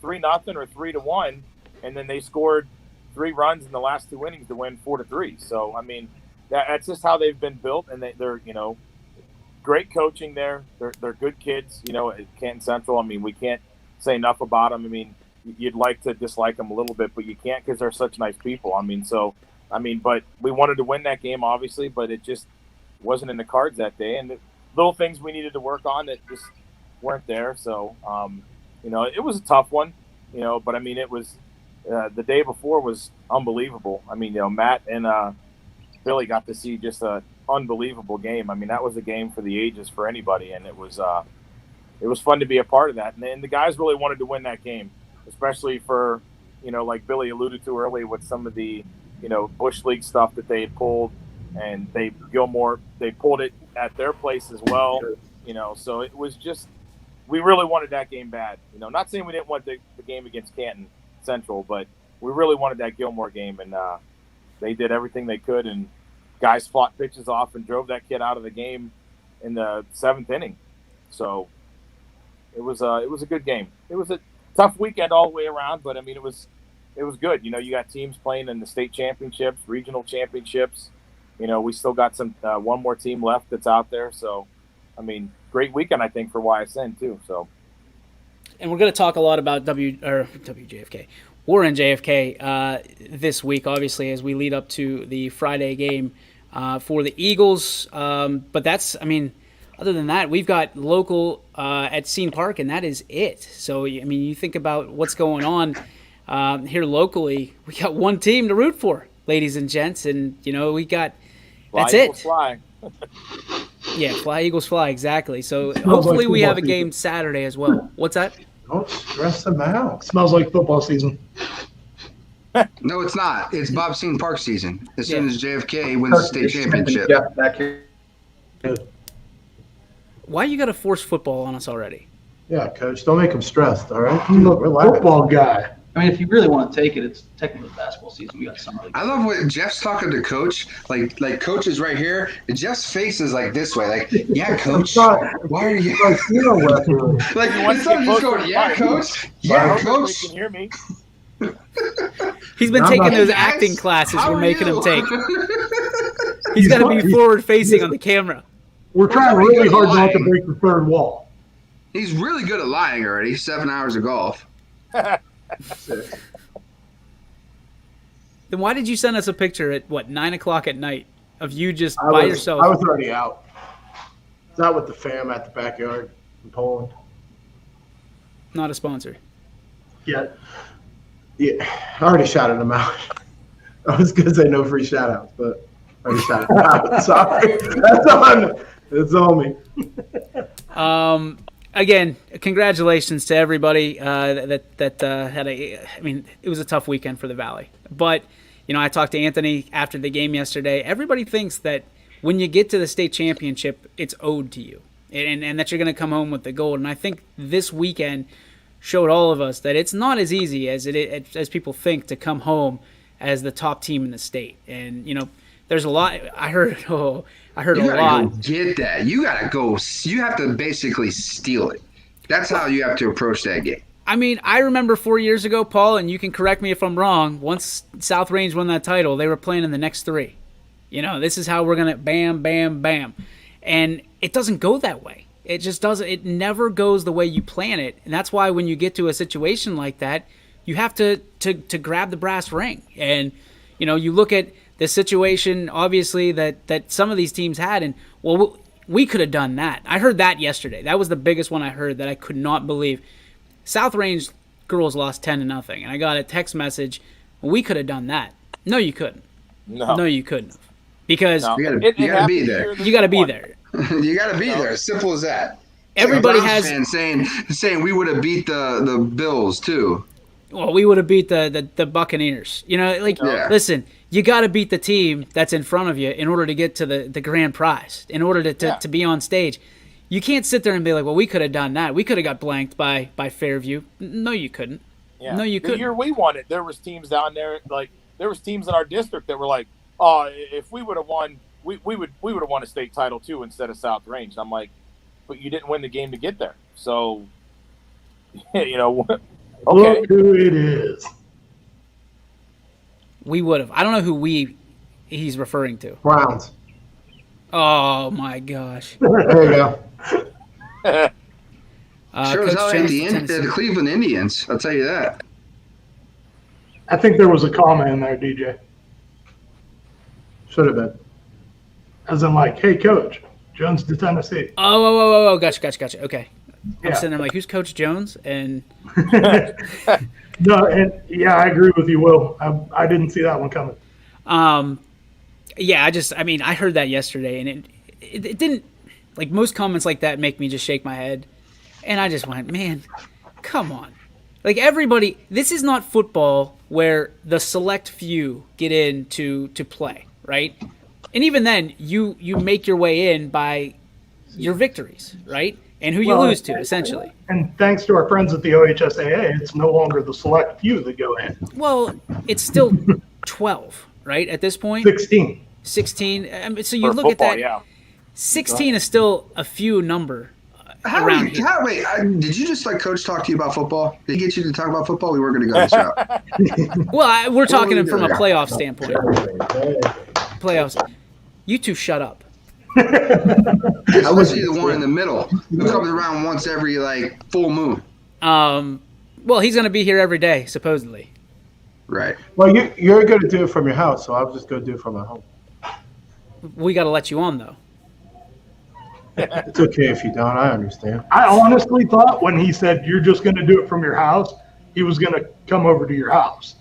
3-0 or 3-1, and then they scored 3 runs in the last 2 innings to win 4-3. So I mean, that's just how they've been built, and they're great coaching there. They're good kids. At Canton Central. I mean, we can't say enough about them. I mean, you'd like to dislike them a little bit, but you can't because they're such nice people. But we wanted to win that game, obviously, but it just wasn't in the cards that day. And the little things we needed to work on that just weren't there. So, it was a tough one, but I mean, it was the day before was unbelievable. I mean, Matt and Billy got to see just an unbelievable game. I mean, that was a game for the ages for anybody. And it was fun to be a part of that. And the guys really wanted to win that game, especially for, like Billy alluded to earlier with some of the, Bush League stuff that they had pulled, and they pulled it at their place as well, so it was just, we really wanted that game bad, not saying we didn't want the game against Canton Central, but we really wanted that Gilmore game, and they did everything they could, and guys fought pitches off and drove that kid out of the game in the 7th inning. So it was a good game. It was a tough weekend all the way around, but I mean, it was good. You got teams playing in the state championships, regional championships. We still got some one more team left that's out there. So, I mean, great weekend, I think, for YSN too. So, and we're going to talk a lot about WJFK, Warren JFK this week, obviously, as we lead up to the Friday game for the Eagles. But that's, I mean, other than that, we've got local at Scene Park, and that is it. So, I mean, you think about what's going on. Here locally, we got one team to root for, ladies and gents, and we got that's fly, Eagles, it. Fly. Yeah, fly Eagles fly, exactly. So hopefully we have a game Saturday as well. What's that? Don't stress them out. Smells like football season. No, it's not. It's Bob Seton Park season. As soon Yeah. as JFK wins the state championship. Jeff back here. Why you got to force football on us already? Yeah, coach, don't make them stressed, all right? I'm the Relax. football guy. I mean, if you really want to take it, it's technically basketball season. We got summer league. I love when Jeff's talking to Coach. Like Coach is right here, and Jeff's face is like this way. Like, yeah, Coach. It's not, Why are you? like, you know what? Like, wants instead to of get just closer going, to yeah, the mic. Coach. I Yeah, hope everybody Coach. can hear me. He's been I'm taking not- those Hey, guys, acting classes how we're are making him you? take. He's got to be He's- forward facing on the camera. We're trying already really good hard not to lying. break the third wall. He's really good at lying already. 7 hours of golf. Then why did you send us a picture at, 9 o'clock at night of you just I by was, yourself? I was already out. I was out with the fam at the backyard in Poland. Not a sponsor. Yeah. Yeah, I already shouted them out. I was going to say no free shout outs, but I already shouted them out. Sorry. That's on me. Again, congratulations to everybody that had a. I mean, it was a tough weekend for the Valley, but I talked to Anthony after the game yesterday. Everybody thinks that when you get to the state championship, it's owed to you, and that you're going to come home with the gold. And I think this weekend showed all of us that it's not as easy as people think to come home as the top team in the state. And there's a lot. I heard You a gotta lot. go get that. You gotta go. You have to basically steal it. That's how you have to approach that game. I mean, I remember 4 years ago, Paul, and you can correct me if I'm wrong, once South Range won that title, they were playing in the next three. This is how we're going to bam, bam, bam. And it doesn't go that way. It just doesn't. It never goes the way you plan it. And that's why when you get to a situation like that, you have to grab the brass ring. And, you look at the situation, obviously, that some of these teams had, and, well, we could have done that. I heard that yesterday. That was the biggest one I heard that I could not believe. South Range girls lost 10-0, and I got a text message, we could have done that. No, you couldn't. No, you couldn't have. Because No. You gotta It be happened there. here this you got to be one. there. You gotta be there. Simple as that. Everybody Browns has. fan saying we would have beat the Bills too. Well, we would have beat the Buccaneers. Yeah. Listen, you got to beat the team that's in front of you in order to get to the grand prize, in order to be on stage. You can't sit there and be like, well, we could have done that. We could have got blanked by Fairview. No, you couldn't. Yeah. No, you The couldn't. year we won it, there was teams down there, there was teams in our district that were like, oh, if we would have won, we would have won a state title too instead of South Range. I'm like, but you didn't win the game to get there. So, okay. Look who it is. We would have. I don't know who he's referring to. Browns. Oh, my gosh. There you go. Sure as Coach hell ain't Jones, the Cleveland Indians. I'll tell you that. I think there was a comma in there, DJ. Should have been. As in like, hey, coach, Jones to Tennessee. Oh, gotcha. Okay. I'm Yeah. sitting there like, who's Coach Jones? And No, and yeah, I agree with you, Will. I didn't see that one coming. yeah, I heard that yesterday, and it didn't, like, most comments like that make me just shake my head. And I just went, man, come on. Like, everybody, this is not football where the select few get in to play, right? And even then, you make your way in by your victories, right? And who you Well, lose to, essentially. And thanks to our friends at the OHSAA, it's no longer the select few that go in. Well, it's still 12, right, at this point? 16. 16. So you For look football, at that. yeah. 16 is still a few number around here. Did you just let Coach talk to you about football? Did he get you to talk about football? We weren't going to go this route. Well, we're talking were we from a doing? playoff standpoint. Playoffs. You two shut up. Especially the one in the middle who comes around once every full moon. Well, he's going to be here every day, supposedly. Right. Well, you're going to do it from your house, so I'm just going to do it from my home. We got to let you on, though. It's okay if you don't. I understand. I honestly thought when he said you're just going to do it from your house, he was going to come over to your house.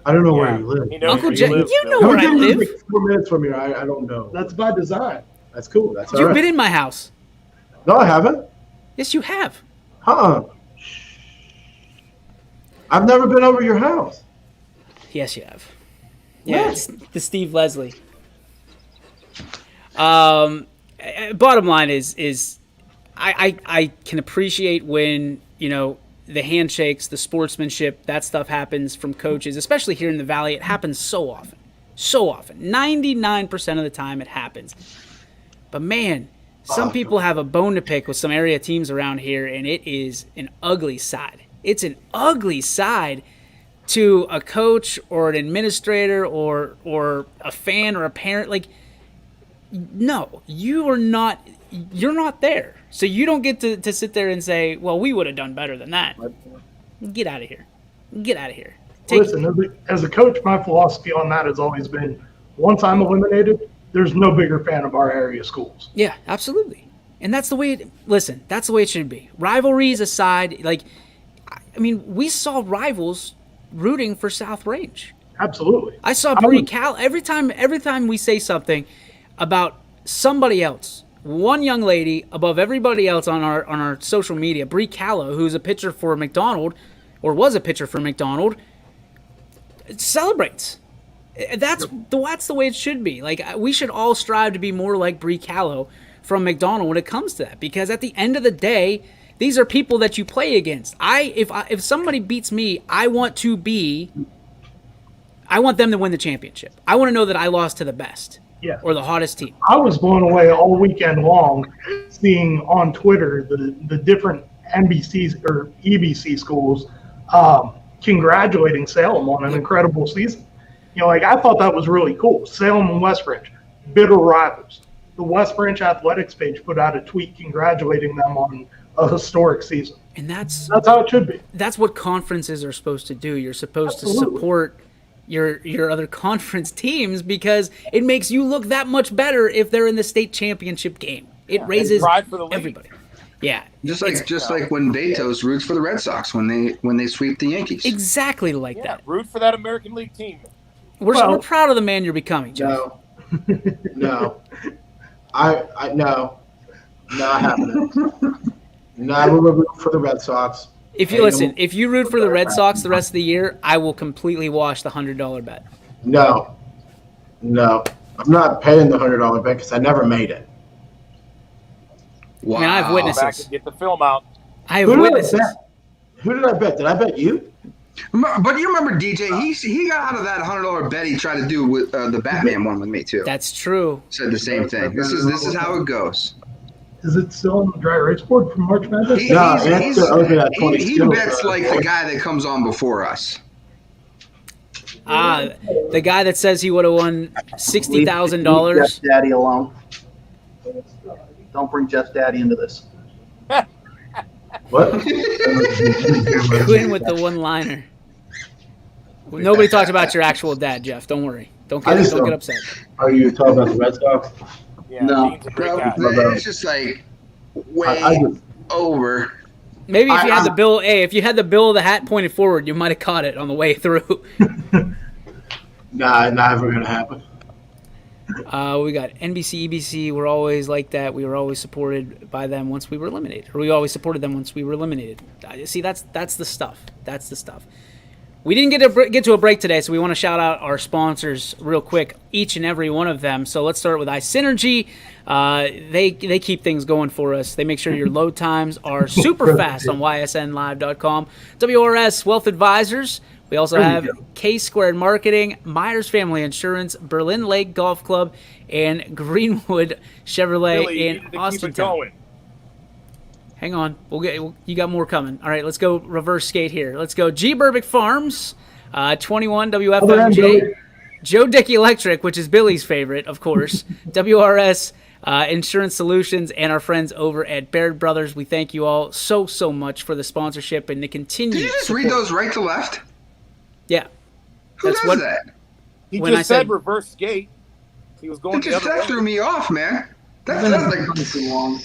I don't know Yeah. where you live. He knows Uncle where Jay, live, you know Bill. where I live. Like 4 minutes from here. I don't know. That's by design. That's cool. That's all You've right. been in my house. No, I haven't. Yes, you have. Uh-uh. I've never been over your house. Yes, you have. Yeah, When? it's the Steve Leslie. Bottom line is I can appreciate when, the handshakes, the sportsmanship, that stuff happens from coaches, especially here in the Valley. It happens so often. So often. 99% of the time it happens. But man, some people have a bone to pick with some area teams around here, and it is an ugly side. It's an ugly side to a coach or an administrator or a fan or a parent. Like, no, you're not there. So you don't get to sit there and say, well, we would have done better than that. Get out of here. Get out of here. Listen, as a coach, my philosophy on that has always been, once I'm eliminated, there's no bigger fan of our area schools. Yeah, absolutely. And that's the way that's the way it should be. Rivalries aside, we saw rivals rooting for South Range. Absolutely. I saw Bree Cal every time we say something about somebody else, one young lady above everybody else on our social media, Bree Callow, who's a pitcher for McDonald, or was a pitcher for McDonald, celebrates. That's the way it should be. Like, we should all strive to be more like Bree Callow from McDonald when it comes to that, because at the end of the day, these are people that you play against. If somebody beats me, I want them to win the championship. I want to know that I lost to the best. Yeah. Or the hottest team. I was blown away all weekend long seeing on Twitter the different NBC or EBC schools congratulating Salem on an incredible season. I thought that was really cool. Salem and West Branch, bitter rivals. The West Branch Athletics page put out a tweet congratulating them on a historic season. And that's how it should be. That's what conferences are supposed to do. You're supposed to support your other conference teams, because it makes you look that much better if they're in the state championship game. It raises pride for the league. everybody. Yeah. Just like when Betos roots for the Red Sox when they sweep the Yankees. Exactly like that. Root for that American League team. We're proud of the man you're becoming, Jeff. No. No, I haven't. No, I will root for the Red Sox. If you root for the Red Sox the rest of the year, I will completely wash the $100 bet. No. I'm not paying the $100 bet because I never made it. Wow. I mean, I have Back witnesses. and get the film out. I have witnesses. Who did I bet? Did I bet you? But you remember DJ? He got out of that $100 bet he tried to do with the Batman one with me too. That's true. Said the same thing. This is how it goes. Is it still on the dry erase board from March Madness? He bets like the guy that comes on before us. The guy that says he would have won $60,000. Leave Jeff's daddy alone. Don't bring Jeff's daddy into this. What? Quinn with the one-liner. Nobody talks about your actual dad, Jeff. Don't worry. Don't get upset. Are you talking about the Red Sox? Yeah, No. Dean's a great Bro, guy. it's just like way over. Maybe if you had the bill, if you had the bill of the hat pointed forward, you might have caught it on the way through. Nah, never gonna happen. We got NBC, EBC. We're always like that. We were always supported by them once we were eliminated, or we always supported them once we were eliminated. See, that's the stuff. That's the stuff. We didn't get to a break today, so we want to shout out our sponsors real quick, each and every one of them. So let's start with iSynergy. They keep things going for us. They make sure your load times are super fast on ysnlive.com. WRS Wealth Advisors. We also have K Squared Marketing, Myers Family Insurance, Berlin Lake Golf Club, and Greenwood Chevrolet Billy, in Austintown. Hang on, you got more coming. All right, let's go reverse skate here. Let's go G. Burbick Farms, 21 WFMJ, Joe Dickey Electric, which is Billy's favorite, of course, WRS Insurance Solutions, and our friends over at Baird Brothers. We thank you all so much for the sponsorship and the continued Did you just support. read those right to left? Yeah. Who does that? He When just I said said- reverse skate. He was going That the other way. threw me off, man. That's like Too long.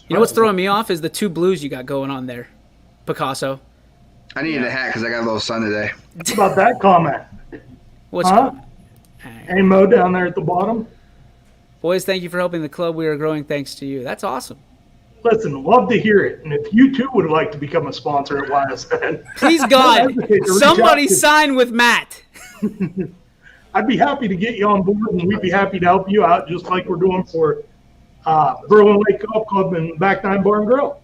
You know what's throwing me off is the two blues you got going on there, Picasso. I needed a hat because I got a little sun today. How about that comment? What's Huh? going on? Hey, Mo down there at the bottom. Boys, thank you for helping the club. We are growing thanks to you. That's awesome. Listen, love to hear it. And if you too would like to become a sponsor at YSN, Please don't God, hesitate to reach somebody out to- sign with Matt. I'd be happy to get you on board, and we'd be happy to help you out, just like we're doing for Berlin Lake Golf Club and Back Nine Bar and Grill.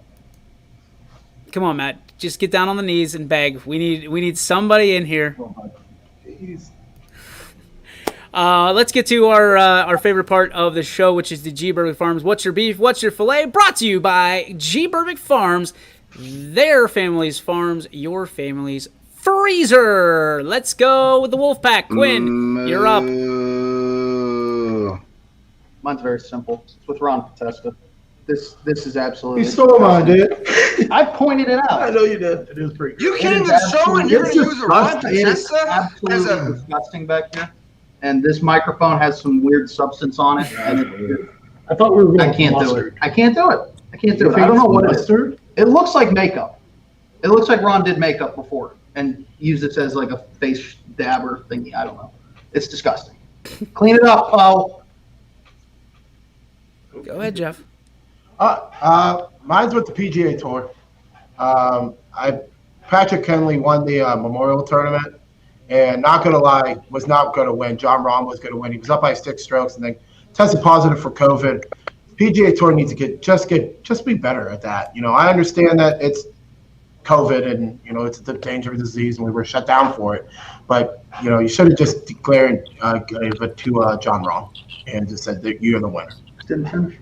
Come on, Matt. Just get down on the knees and beg. We need somebody in here. Jeez. Let's get to our favorite part of the show, which is the G. Burbick Farms What's Your Beef, What's Your Filet? Brought to you by G. Burbick Farms, their family's farms, your family's freezer. Let's go with the Wolfpack. Quinn, you're up. Mine's very simple. It's with Ron Potesta. This is absolutely. You stole mine, dude. I pointed it out. I know you did. It is pretty good. You came It to is the show and you're going to absolutely use a Ron disgusting. It is Potesta as absolutely a. disgusting back here. And this microphone has some weird substance on it. And I thought we were going I can't do it. mustard. I can't do it. I can't do it. I don't know what it is. Mustard? It looks like makeup. It looks like Ron did makeup before and used it as like a face dabber thingy. I don't know. It's disgusting. Clean it up, Paul. Go ahead, Jeff. Mine's with the PGA Tour. Patrick Kenley won the Memorial Tournament, and not gonna lie, was not gonna win. John Rahm was gonna win. He was up by 6 strokes and then tested positive for COVID. PGA Tour needs to just be better at that. You know, I understand that it's COVID and it's a dangerous disease and we were shut down for it, but you should have just declared it to John Rahm and just said that you're the winner. Didn't finish.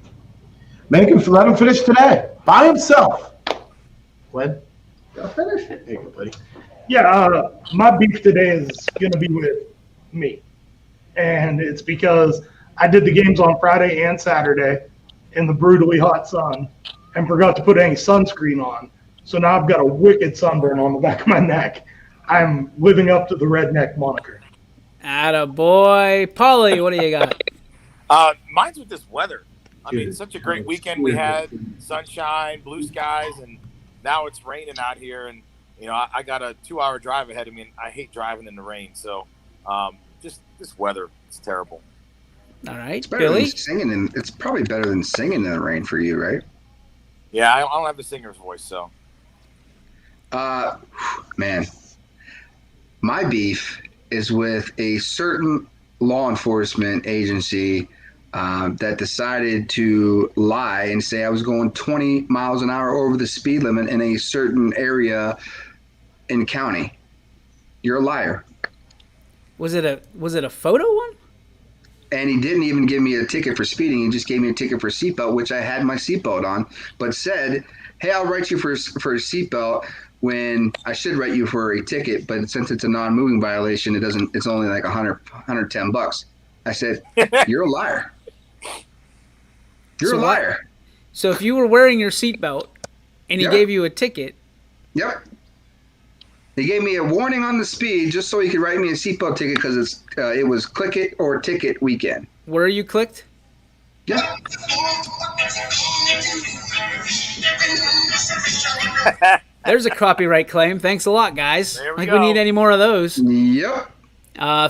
Let him finish today by himself. When? Gotta finish. There you go, buddy. Yeah, my beef today is going to be with me. And it's because I did the games on Friday and Saturday in the brutally hot sun and forgot to put any sunscreen on. So now I've got a wicked sunburn on the back of my neck. I'm living up to the redneck moniker. Attaboy. Paulie, what do you got? Mine's with this weather. I mean, such a great weekend we had, sunshine, blue skies, and now it's raining out here. And, I got a 2-hour drive ahead of me, and I hate driving in the rain. So just this weather, it's terrible. All right, It's better Billy. than singing, it's probably better than singing in the rain for you, right? Yeah, I don't have the singer's voice, so. Man, my beef is with a certain law enforcement agency that decided to lie and say I was going 20 miles an hour over the speed limit in a certain area in county. You're a liar. Was it a photo one? And he didn't even give me a ticket for speeding. He just gave me a ticket for seatbelt, which I had my seatbelt on, but said, "Hey, I'll write you for a seatbelt when I should write you for a ticket, but since it's a non-moving violation, it doesn't. It's only like $110." I said, "You're a liar. You're So a what? liar." So if you were wearing your seatbelt and he Yeah. gave you a ticket, Yep. He gave me a warning on the speed just so he could write me a seatbelt ticket because it was click it or ticket weekend. where you clicked? Yeah. There's a copyright claim. Thanks a lot, guys. There we We go. need any more of those. Yep.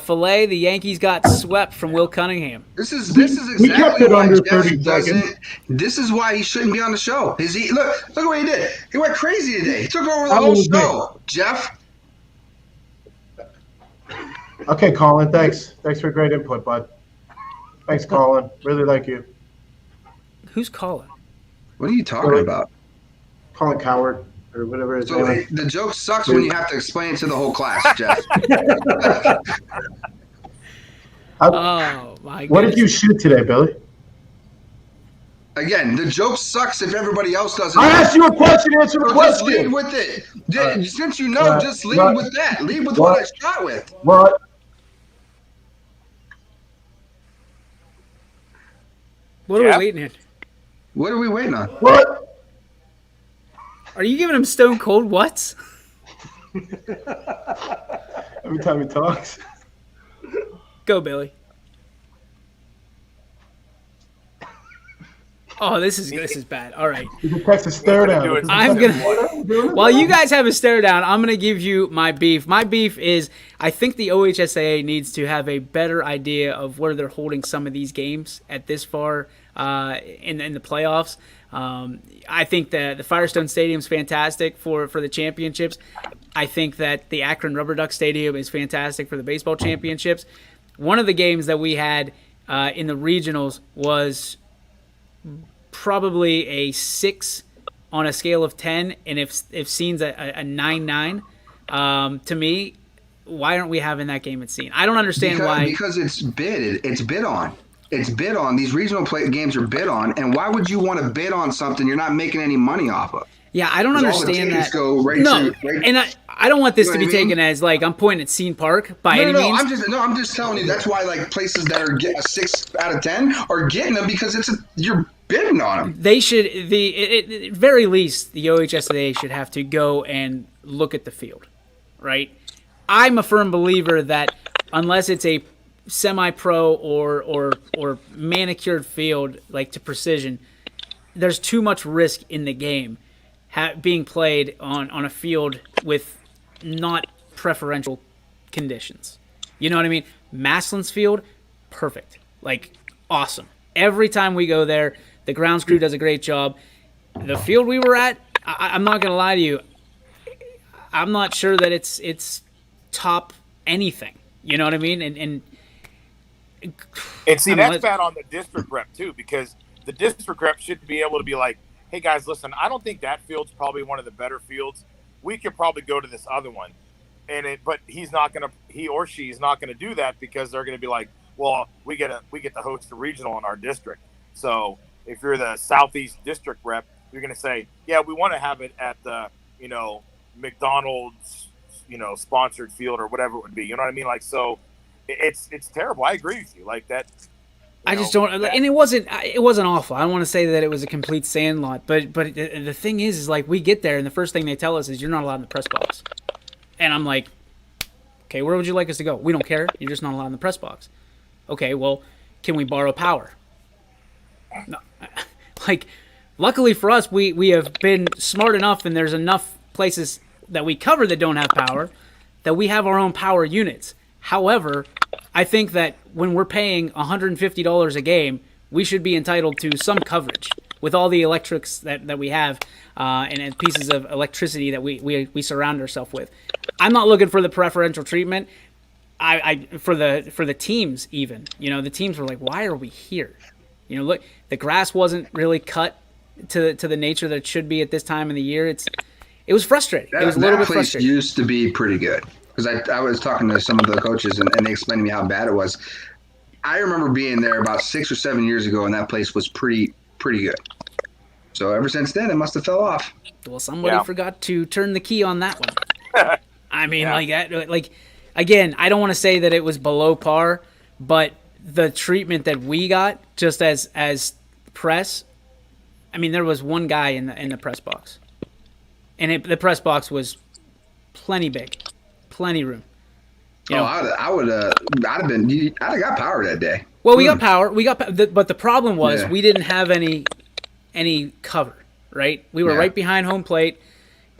Filet, the Yankees got swept from Will Cunningham. This is We kept exactly it why under Jeff 30 doesn't. seconds. This is why he shouldn't be on the show. Look what he did. He went crazy today. He took over the That whole was show. Jeff. Okay, Colin. Thanks for great input, bud. Thanks, Colin. Really like you. Who's calling? What are you talking Really? about? Colin Coward or whatever his So name is. the joke sucks when you have to explain it to the whole class, Jeff. Oh, my goodness. What did you shoot today, Billy? Again, the joke sucks if everybody else doesn't. I asked you a question. Answer the So just lead question. with it. Right. Since you know, Right. just lead Right. with that. Lead with Right. what I shot with. What? What are Jeff? we waiting at? What are we waiting on? What? Are you giving him stone cold whats? Every time he talks. Go, Billy. Oh, this is bad. All right. He can text a stare Nothing to do down. with- I'm gonna. While you guys have a stare down, I'm gonna give you my beef. My beef is I think the OHSAA needs to have a better idea of where they're holding some of these games at this far in the playoffs. I think that the Firestone Stadium is fantastic for the championships. I think that the Akron Rubber Duck Stadium is fantastic for the baseball championships. One of the games that we had in the regionals was probably a 6 on a scale of 10, and if Scene's a 9-9, to me, why aren't we having that game at Scene? I don't understand why. Because it's bid. It's bid on. It's bid on. These regional games are bid on, and why would you want to bid on something you're not making any money off of? Yeah, I don't understand that. Go right no, to, and I don't want this to be taken as like I'm pointing at Scene Park by any means. I'm just telling you that's why like places that are getting a 6 out of 10 are getting them because you're bidding on them. They should at very least the OHSAA should have to go and look at the field, right? I'm a firm believer that unless it's a semi-pro or manicured field like to precision, there's too much risk in the game being played on a field with not preferential conditions. You know what I mean? Masslin's field, perfect. Like, awesome. Every time we go there, the grounds crew does a great job. The field we were at, I'm not going to lie to you, I'm not sure that it's top anything. You know what I mean? And see, that's bad on the district rep, too, because the district rep should be able to be like, hey, guys, listen, I don't think that field's probably one of the better fields. We could probably go to this other one. But he or she is not going to do that because they're going to be like, well, we get to host a regional in our district. So if you're the Southeast district rep, you're going to say, yeah, we want to have it at the, McDonald's, sponsored field or whatever it would be. You know what I mean? Like, so it's terrible. I agree with you. Like that. I just don't, and it wasn't awful. I don't want to say that it was a complete sandlot, but the thing is like we get there and the first thing they tell us is you're not allowed in the press box, and I'm like, okay, where would you like us to go? We don't care. You're just not allowed in the press box. Okay, well, can we borrow power? No. Like, luckily for us, we have been smart enough, and there's enough places that we cover that don't have power, that we have our own power units. However, I think that when we're paying $150 a game, we should be entitled to some coverage with all the electrics that we have and pieces of electricity that we surround ourselves with. I'm not looking for the preferential treatment. For the teams even. The teams were like, why are we here? Look, the grass wasn't really cut to the nature that it should be at this time of the year. It was frustrating. It was a little bit frustrating. That place used to be pretty good. Because I was talking to some of the coaches, and they explained to me how bad it was. I remember being there about 6 or 7 years ago, and that place was pretty good. So ever since then, it must have fell off. Well, somebody forgot to turn the key on that one. I mean, again, I don't want to say that it was below par, but the treatment that we got just as press, I mean, there was one guy in the press box, and the press box was plenty big. Plenty room. I'd have got power that day. Well, we got power. But the problem was we didn't have any cover, right? We were right behind home plate.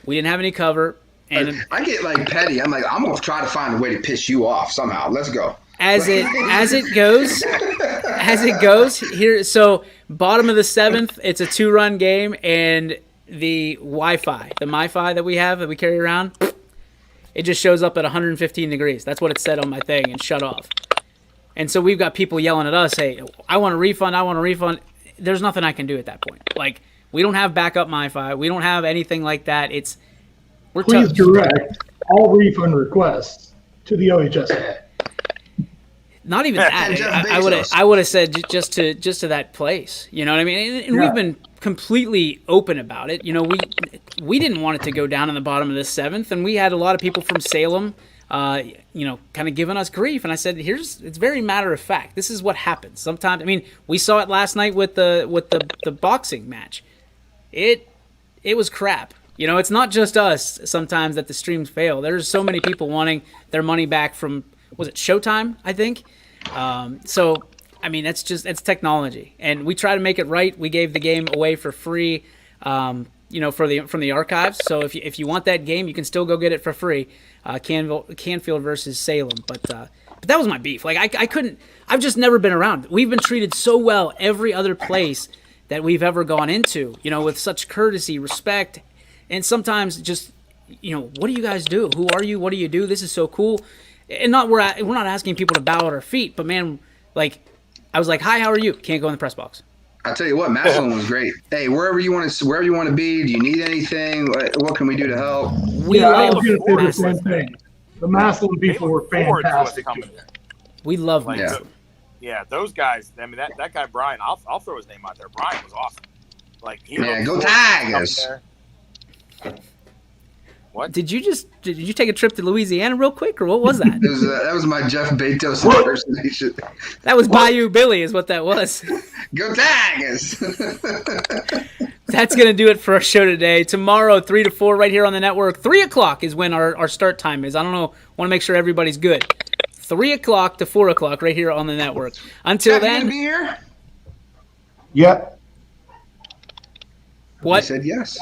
We didn't have any cover. And I get like petty. I'm going to try to find a way to piss you off somehow. Let's go. As it goes here. So bottom of the 7th, it's a 2-run game, and the Wi-Fi, the MiFi that we have that we carry around, it just shows up at 115 degrees. That's what it said on my thing and shut off. And so we've got people yelling at us, hey, I want a refund. There's nothing I can do at that point. Like, we don't have backup MiFi. We don't have anything like that. We're Please direct all refund requests to the OHSAA. Not even that. I would have said just to that place. You know what I mean? And we've been completely open about it. We didn't want it to go down in the bottom of the 7th, and we had a lot of people from Salem, kind of giving us grief. And I said, it's very matter of fact. This is what happens sometimes. I mean, we saw it last night with the boxing match. It was crap. It's not just us sometimes that the streams fail. There's so many people wanting their money back from, was it Showtime, I think? So, I mean, it's technology. And we try to make it right. We gave the game away for free, from the archives. So if you want that game, you can still go get it for free. Canfield versus Salem. But that was my beef. Like, I couldn't, I've just never been around. We've been treated so well every other place that we've ever gone into, with such courtesy, respect, and sometimes just, what do you guys do? Who are you? What do you do? This is so cool. And we're not asking people to bow at our feet, but man, like, I was like, hi, how are you? Can't go in the press box. I'll tell you what, Maslin was great. Hey, wherever you want to be, do you need anything? What can we do to help? We I love was going to say the Maslin. same thing. The Maslin people were Forward to us fantastic. coming there. We love Like, Maslin. yeah, those guys. I mean, that guy Brian. I'll throw his name out there. Brian was awesome. Like, he Yeah, looked go forward to coming Tigers. there. What? Did you take a trip to Louisiana real quick, or what was that? That was my Jeff Bezos impersonation. That was Bayou Billy, is what that was. Go Tigers! That's going to do it for our show today. Tomorrow, 3 to 4, right here on the network. 3 o'clock is when our start time is. I don't know. Want to make sure everybody's good. 3 o'clock to 4 o'clock right here on the network. Until Jeff, you then. gonna be here? Yep. What? He said yes.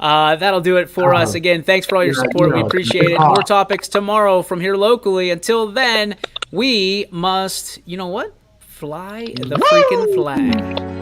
That'll do it for us. Again, thanks for all your support. We appreciate it. More topics tomorrow from here locally. Until then, we must, you know what? Fly the freaking flag.